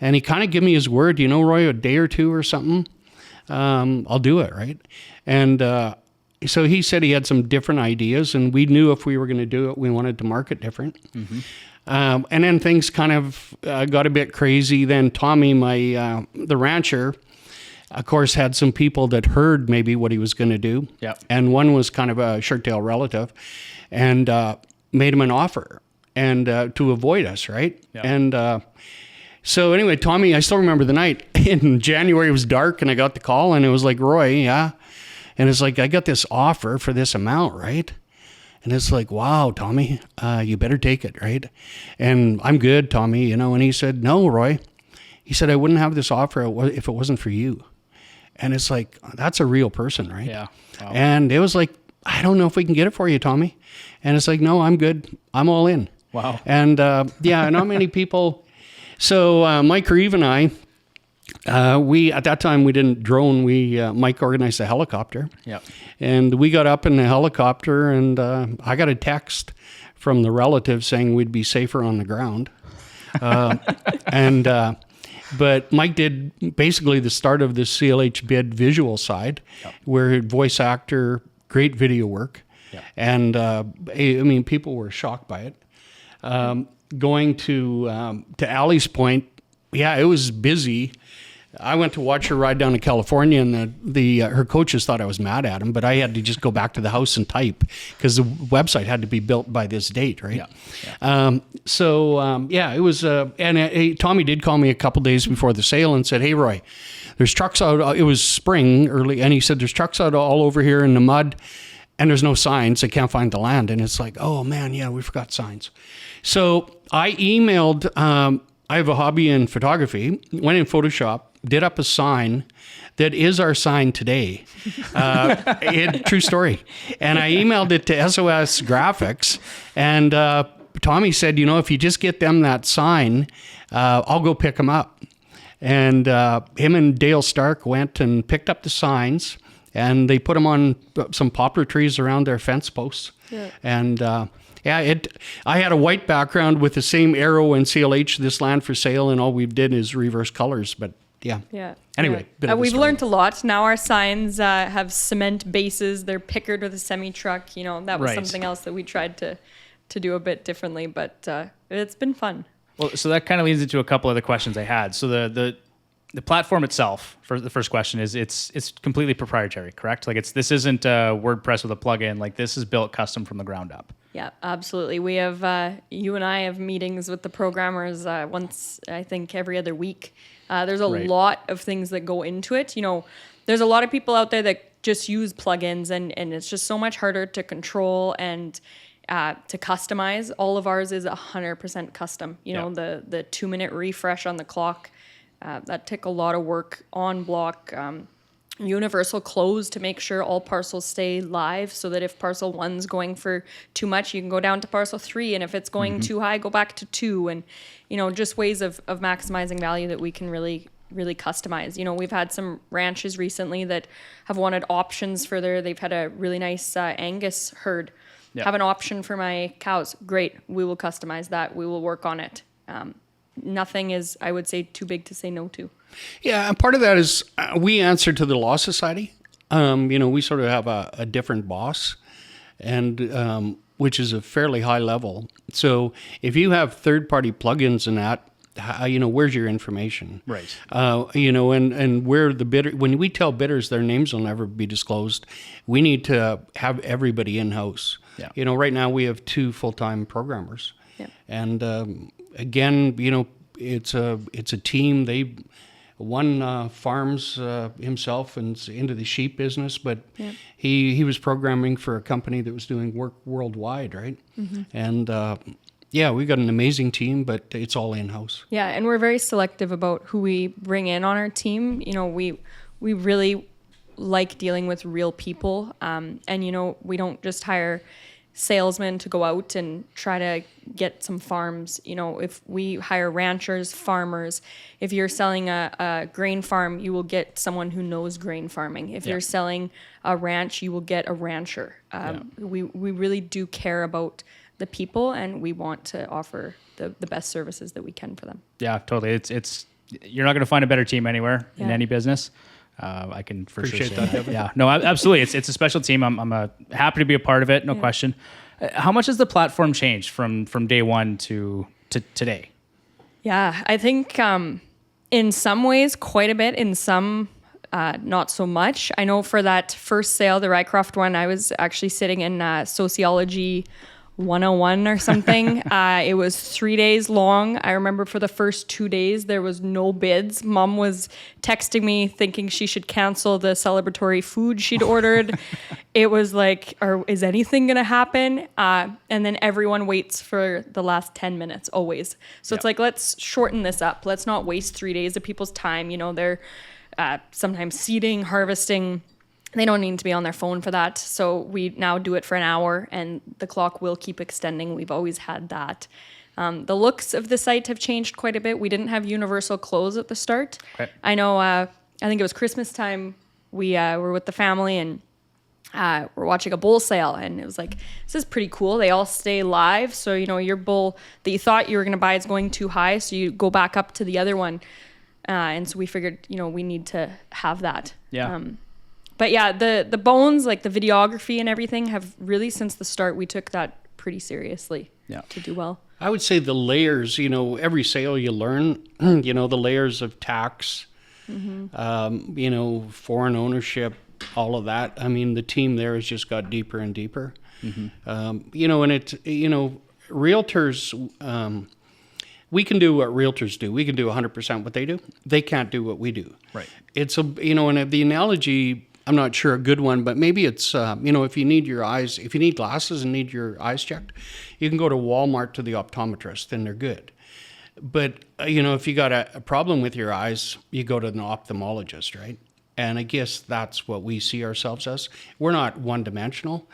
And he kind of gave me his word, Roy, a day or two or something, I'll do it, right? And so he said he had some different ideas, and we knew if we were going to do it, we wanted to market different. Mm-hmm. And then things kind of got a bit crazy. Then Tommy, the rancher, of course, had some people that heard maybe what he was going to do. Yep. And one was kind of a short-tail relative, and made him an offer and to avoid us, right? Yep. And so anyway, Tommy, I still remember the night. In January, it was dark, and I got the call, and it was like, Roy, yeah. And it's like, I got this offer for this amount, right? And it's like, wow, Tommy, you better take it, right? And I'm good, Tommy, and he said, no, Roy. He said, I wouldn't have this offer if it wasn't for you. And it's like, that's a real person, right? Yeah. Wow. And it was like, I don't know if we can get it for you, Tommy. And it's like, no, I'm good. I'm all in. Wow. And not many people. So Mike Reeve and I, we at that time we didn't drone. Mike organized a helicopter. Yeah. And we got up in the helicopter, and I got a text from the relative saying we'd be safer on the ground. But Mike did basically the start of the CLHbid visual side, where voice actor, great video work, and people were shocked by it. Going to Allie's point, it was busy. I went to watch her ride down to California, and her coaches thought I was mad at him, but I had to just go back to the house and type because the website had to be built by this date, right? It was. Tommy did call me a couple days before the sale and said, "Hey, Roy, there's trucks out." It was spring early, and he said, "There's trucks out all over here in the mud, and there's no signs. They can't find the land." And it's like, "Oh man, yeah, we forgot signs." So I emailed. I have a hobby in photography. Went in Photoshop. Did up a sign that is our sign today. True story. And I emailed it to SOS Graphics, and Tommy said, if you just get them that sign, I'll go pick them up. And him and Dale Stark went and picked up the signs, and they put them on some poplar trees around their fence posts. Yeah. And I had a white background with the same arrow and CLH, this land for sale, and all we did is reverse colors, but yeah. Anyway, we've learned a lot. Now our signs have cement bases. They're pickered with a semi-truck. That was something else that we tried to do a bit differently, but it's been fun. Well, so that kind of leads into a couple other questions I had. So the platform itself, for the first question, is it's completely proprietary, correct? Like this isn't WordPress with a plugin. Like this is built custom from the ground up. Yeah, absolutely. We have you and I have meetings with the programmers once, I think, every other week. There's a lot of things that go into it. There's a lot of people out there that just use plugins, and it's just so much harder to control and to customize. All of ours is 100% custom. The 2-minute refresh on the clock, that took a lot of work on block. Universal close to make sure all parcels stay live, so that if parcel 1's going for too much, you can go down to parcel 3, and if it's going too high, go back to 2, and just ways of maximizing value that we can really customize. We've had some ranches recently that have wanted options for they've had a really nice Angus herd. Have an option for my cows. Great, we will customize that. We will work on it. Nothing is, I would say, too big to say no to. Yeah, and part of that is we answer to the Law Society. We sort of have a different boss, and which is a fairly high level. So if you have third-party plugins and that, where's your information? Right. And where the bidder, when we tell bidders their names will never be disclosed, we need to have everybody in-house. Yeah. Right now we have 2 full-time programmers. Yeah. And again, it's a team. One farms himself and is into the sheep business, but he was programming for a company that was doing work worldwide, right? And we got an amazing team, but it's all in-house. Yeah, and we're very selective about who we bring in on our team. You know, we really like dealing with real people, and you know, we don't just hire salesmen to go out and try to get some farms. You know, if we hire ranchers, farmers, if you're selling a grain farm, you will get someone who knows grain farming. If you're selling a ranch, you will get a rancher. We really do care about the people, and we want to offer the best services that we can for them. Yeah, totally. It's you're not going to find a better team anywhere in any business. I can for sure say that. Yeah, no, absolutely. It's a special team. I'm happy to be a part of it. No question. How much has the platform changed from day one to today? Yeah, I think in some ways quite a bit. In some, not so much. I know for that first sale, the Rycroft one, I was actually sitting in Sociology 101 or something. It was 3 days long. I remember for the first 2 days, there was no bids. Mom was texting me thinking she should cancel the celebratory food she'd ordered. It was like, is anything going to happen? And then everyone waits for the last 10 minutes always. So it's like, let's shorten this up. Let's not waste 3 days of people's time. You know, they're sometimes seeding, harvesting. They don't need to be on their phone for that. So we now do it for an hour, and the clock will keep extending. We've always had that. The looks of the site have changed quite a bit. We didn't have universal close at the start. Okay. I know, I think it was Christmas time. We were with the family, and we're watching a bull sale, and it was like, this is pretty cool. They all stay live. So, you know, your bull that you thought you were going to buy is going too high. So you go back up to the other one. And so we figured, you know, we need to have that. Yeah. But yeah, the bones, like the videography and everything, have really, since the start, we took that pretty seriously to do well. I would say the layers, you know, every sale you learn, you know, the layers of tax, you know, foreign ownership, all of that. I mean, the team there has just got deeper and deeper. You know, and realtors, we can do what realtors do. We can do 100% what they do. They can't do what we do. Right. It's you know, and the analogy, I'm not sure a good one, but maybe it's, you know, if you need glasses and need your eyes checked, you can go to Walmart to the optometrist and they're good. But, you know, if you got a problem with your eyes, you go to an ophthalmologist, right? And I guess that's what we see ourselves as. We're not one-dimensional.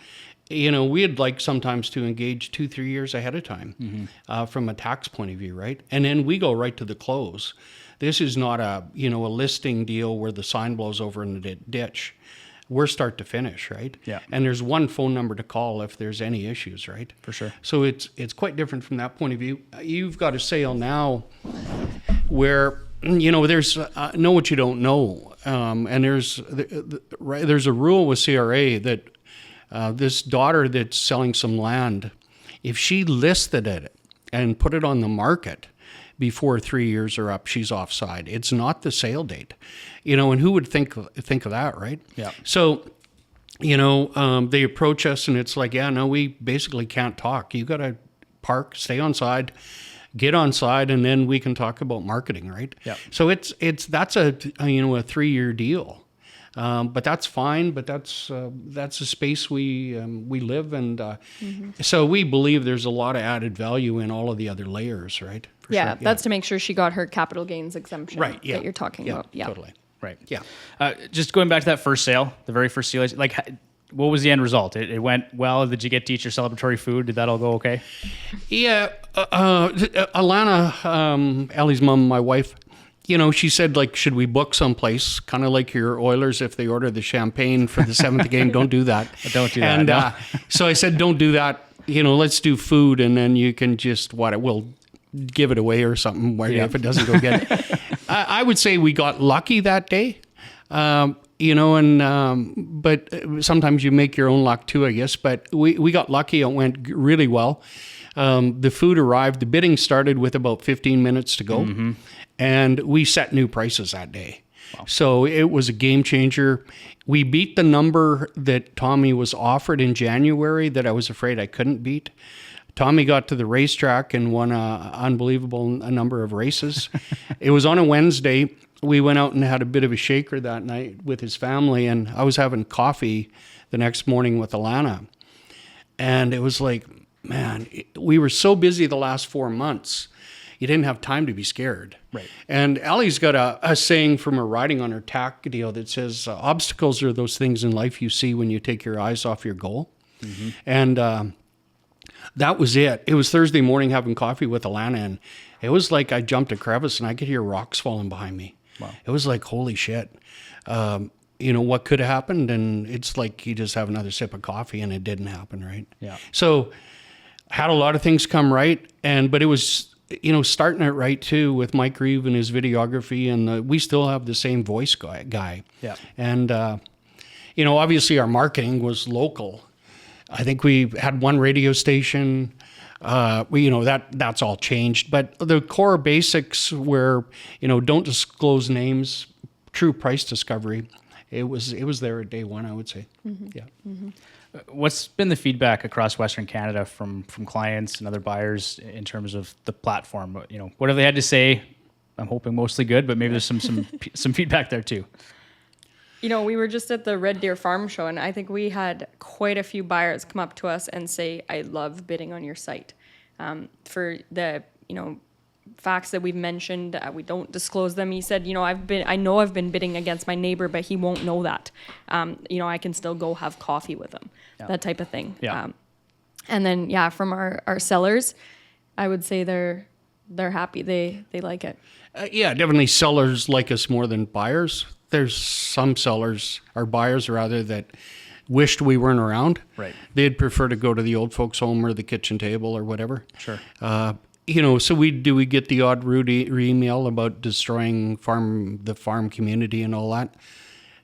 You know, we'd like sometimes to engage 2-3 years ahead of time from a tax point of view, right? And then we go right to the close. This is not a listing deal where the sign blows over in the ditch. We're start to finish, right? Yeah. And there's one phone number to call if there's any issues, right? For sure. So it's quite different from that point of view. You've got a sale now where, you know, there's know what you don't know. And there's a rule with CRA that this daughter that's selling some land, if she listed it and put it on the market before 3 years are up, she's offside. It's not the sale date, you know. And who would think of that, right? Yeah. So, you know, they approach us, and it's like, yeah, no, we basically can't talk. You got to park, stay on side, get on side, and then we can talk about marketing, right? Yeah. So that's a 3-year deal. But that's fine. But that's a space we live, and so we believe there's a lot of added value in all of the other layers, right? For sure. That's to make sure she got her capital gains exemption, right? Yeah. That you're talking about. Yeah, totally. Right. Yeah. Just going back to that first sale, the very first sale, like, what was the end result? It went well. Did you get to eat your celebratory food? Did that all go okay? Yeah. Alana, Ellie's mom, my wife, you know, she said, like, should we book someplace? Kind of like your Oilers, if they order the champagne for the 7th game, don't do that. Don't do that. And so I said, don't do that. You know, let's do food, and then you can just, we'll give it away or something if it doesn't go good. I would say we got lucky that day. You know, and but sometimes you make your own luck too, I guess. But we got lucky. It went really well. The food arrived. The bidding started with about 15 minutes to go. And we set new prices that day. Wow. So it was a game changer. We beat the number that Tommy was offered in January that I was afraid I couldn't beat. Tommy got to the racetrack and won an unbelievable number of races. It was on a Wednesday. we went out and had a bit of a shaker that night with his family, and I was having coffee the next morning with Alana. And it was like, man, we were so busy the last 4 months, you didn't have time to be scared. Right. And Allie's got a saying from her riding on her tack deal that says, obstacles are those things in life you see when you take your eyes off your goal. Mm-hmm. And that was it. It was Thursday morning having coffee with Alana, and it was like I jumped a crevice and I could hear rocks falling behind me. Wow. It was like, holy shit. What could have happened? And it's like you just have another sip of coffee and it didn't happen, right? Yeah. So had a lot of things come right, but it was, starting it right too with Mike Reeve and his videography, and we still have the same voice guy. Yeah. And, obviously our marketing was local. I think we had one radio station. That's all changed, but the core basics were, don't disclose names, true price discovery. It was there at day one, I would say. Mm-hmm. Yeah. Mm-hmm. What's been the feedback across Western Canada from clients and other buyers in terms of the platform? What have they had to say? I'm hoping mostly good, but maybe there's some feedback there too. We were just at the Red Deer Farm Show, and I think we had quite a few buyers come up to us and say, I love bidding on your site. For the, facts that we've mentioned, we don't disclose them. He said, I know I've been bidding against my neighbor, but he won't know that. I can still go have coffee with him, that type of thing. Yeah. And then, from our sellers, I would say they're happy. They like it. Definitely sellers like us more than buyers. There's some sellers, or buyers rather, that wished we weren't around. Right. They'd prefer to go to the old folks' home or the kitchen table or whatever. Sure. So we get the odd rude email about destroying the farm community and all that.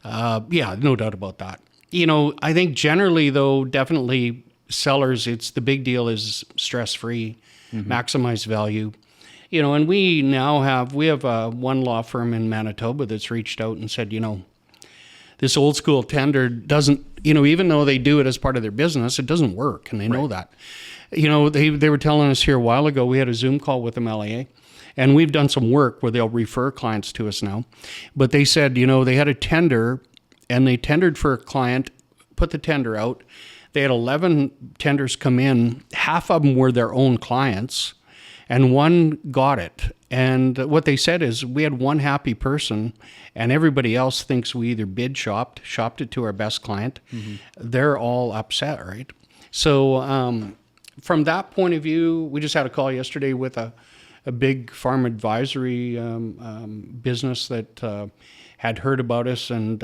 No doubt about that. I think generally though, definitely sellers, the big deal is stress-free, maximize value. And we have one law firm in Manitoba that's reached out and said, this old school tender doesn't, even though they do it as part of their business, it doesn't work. And they know that. They were telling us here a while ago, we had a Zoom call with them, LAA, and we've done some work where they'll refer clients to us now. But they said, they had a tender and they tendered for a client, put the tender out. They had 11 tenders come in. Half of them were their own clients and one got it. And what they said is we had one happy person and everybody else thinks we either shopped it to our best client. Mm-hmm. They're all upset, right? So, from that point of view, we just had a call yesterday with a big farm advisory business that had heard about us. And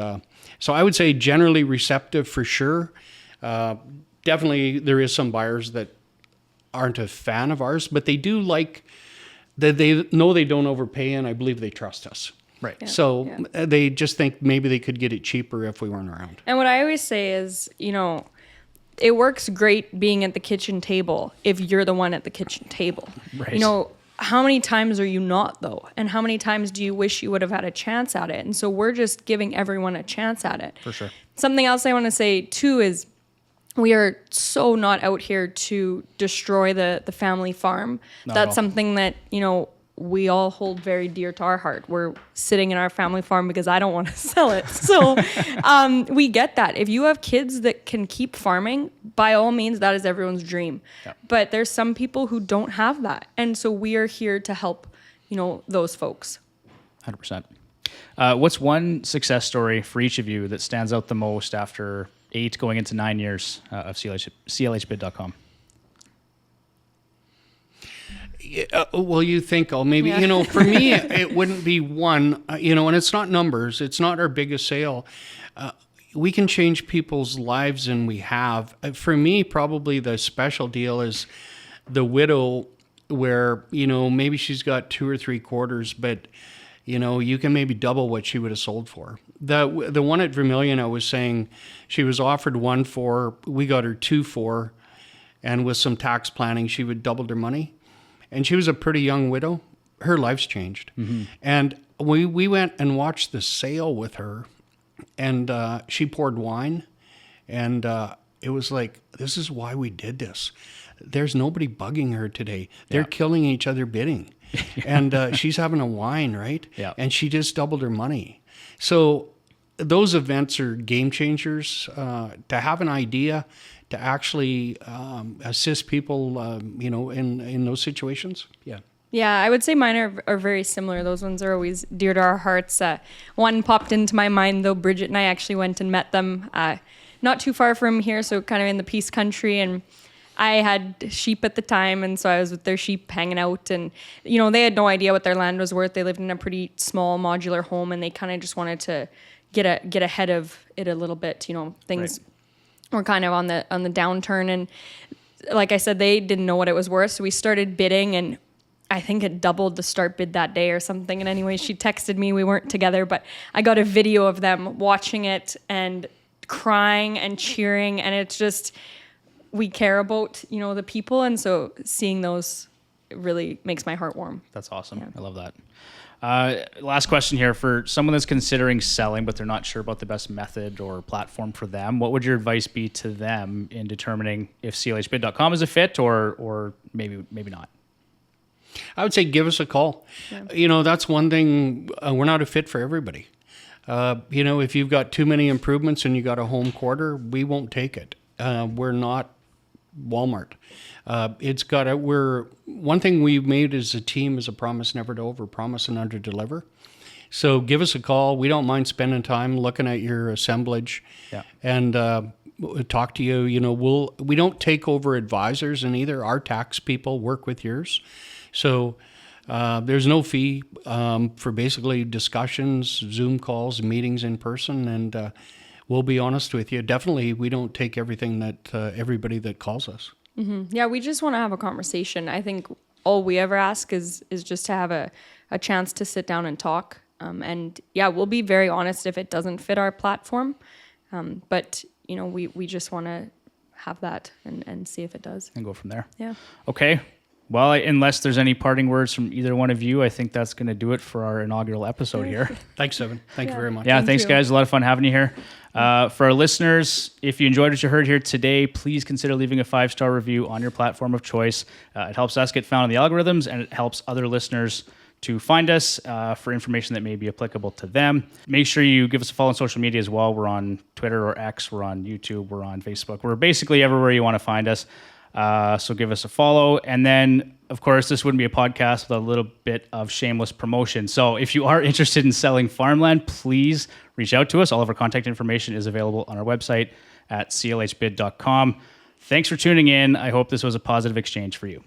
so I would say generally receptive for sure. Definitely there is some buyers that aren't a fan of ours, but they do like that they know they don't overpay, and I believe they trust us. Right. Yeah. So they just think maybe they could get it cheaper if we weren't around. And what I always say is, it works great being at the kitchen table if you're the one at the kitchen table. Right. How many times are you not, though? And how many times do you wish you would have had a chance at it? And so we're just giving everyone a chance at it. For sure. Something else I want to say, too, is we are so not out here to destroy the family farm. That's something that, we all hold very dear to our heart. We're sitting in our family farm because I don't want to sell it. So we get that. If you have kids that can keep farming, by all means, that is everyone's dream. Yep. But there's some people who don't have that. And so we are here to help, those folks. 100%. What's one success story for each of you that stands out the most after 8 going into 9 years of CLHbid.com? Well, you think, maybe, for me, it wouldn't be one, and it's not numbers. It's not our biggest sale. We can change people's lives, and we have. For me, probably the special deal is the widow where, maybe she's got 2 or 3 quarters, but, you can maybe double what she would have sold for. The one at Vermilion, I was saying, she was offered 1.4. We got her 2.4, and with some tax planning, she would double her money. And she was a pretty young widow. Her life's changed. Mm-hmm. And we went and watched the sale with her, and she poured wine. And it was like, this is why we did this. There's nobody bugging her today. They're killing each other bidding. and she's having a wine, right? Yeah. And she just doubled her money. So those events are game changers. To have an idea, to actually assist people, in those situations. Yeah. Yeah, I would say mine are very similar. Those ones are always dear to our hearts. One popped into my mind, though. Bridget and I actually went and met them not too far from here, so kind of in the Peace Country. And I had sheep at the time, and so I was with their sheep hanging out. And, they had no idea what their land was worth. They lived in a pretty small modular home, and they kind of just wanted to get ahead of it a little bit. Things were kind of on the downturn. And like I said, they didn't know what it was worth. So we started bidding, and I think it doubled the start bid that day or something. And anyway, she texted me. We weren't together, but I got a video of them watching it and crying and cheering. And it's just, we care about, the people. And so seeing those really makes my heart warm. That's awesome. Yeah. I love that. Last question here. For someone that's considering selling, but they're not sure about the best method or platform for them, what would your advice be to them in determining if CLHbid.com is a fit or maybe not? I would say give us a call. Yeah. That's one thing. We're not a fit for everybody. If you've got too many improvements and you got a home quarter, we won't take it. We're not Walmart. One thing we've made as a team is a promise never to overpromise and underdeliver. So give us a call. We don't mind spending time looking at your assemblage and talk to you. We don't take over advisors, and either our tax people work with yours. So there's no fee for basically discussions, Zoom calls, meetings in person, and we'll be honest with you. Definitely, we don't take everything that everybody that calls us. Mm-hmm. Yeah, we just want to have a conversation. I think all we ever ask is just to have a chance to sit down and talk. And we'll be very honest if it doesn't fit our platform. But we just want to have that and see if it does. And go from there. Yeah. Okay. Well, unless there's any parting words from either one of you, I think that's going to do it for our inaugural episode here. Thanks, Evan. Thank you very much. Yeah, thanks, guys. A lot of fun having you here. For our listeners, if you enjoyed what you heard here today, please consider leaving a 5-star review on your platform of choice. It helps us get found in the algorithms, and it helps other listeners to find us for information that may be applicable to them. Make sure you give us a follow on social media as well. We're on Twitter or X. We're on YouTube. We're on Facebook. We're basically everywhere you want to find us. So give us a follow. And then, of course, this wouldn't be a podcast without a little bit of shameless promotion. So if you are interested in selling farmland, please reach out to us. All of our contact information is available on our website at CLHbid.com. Thanks for tuning in. I hope this was a positive exchange for you.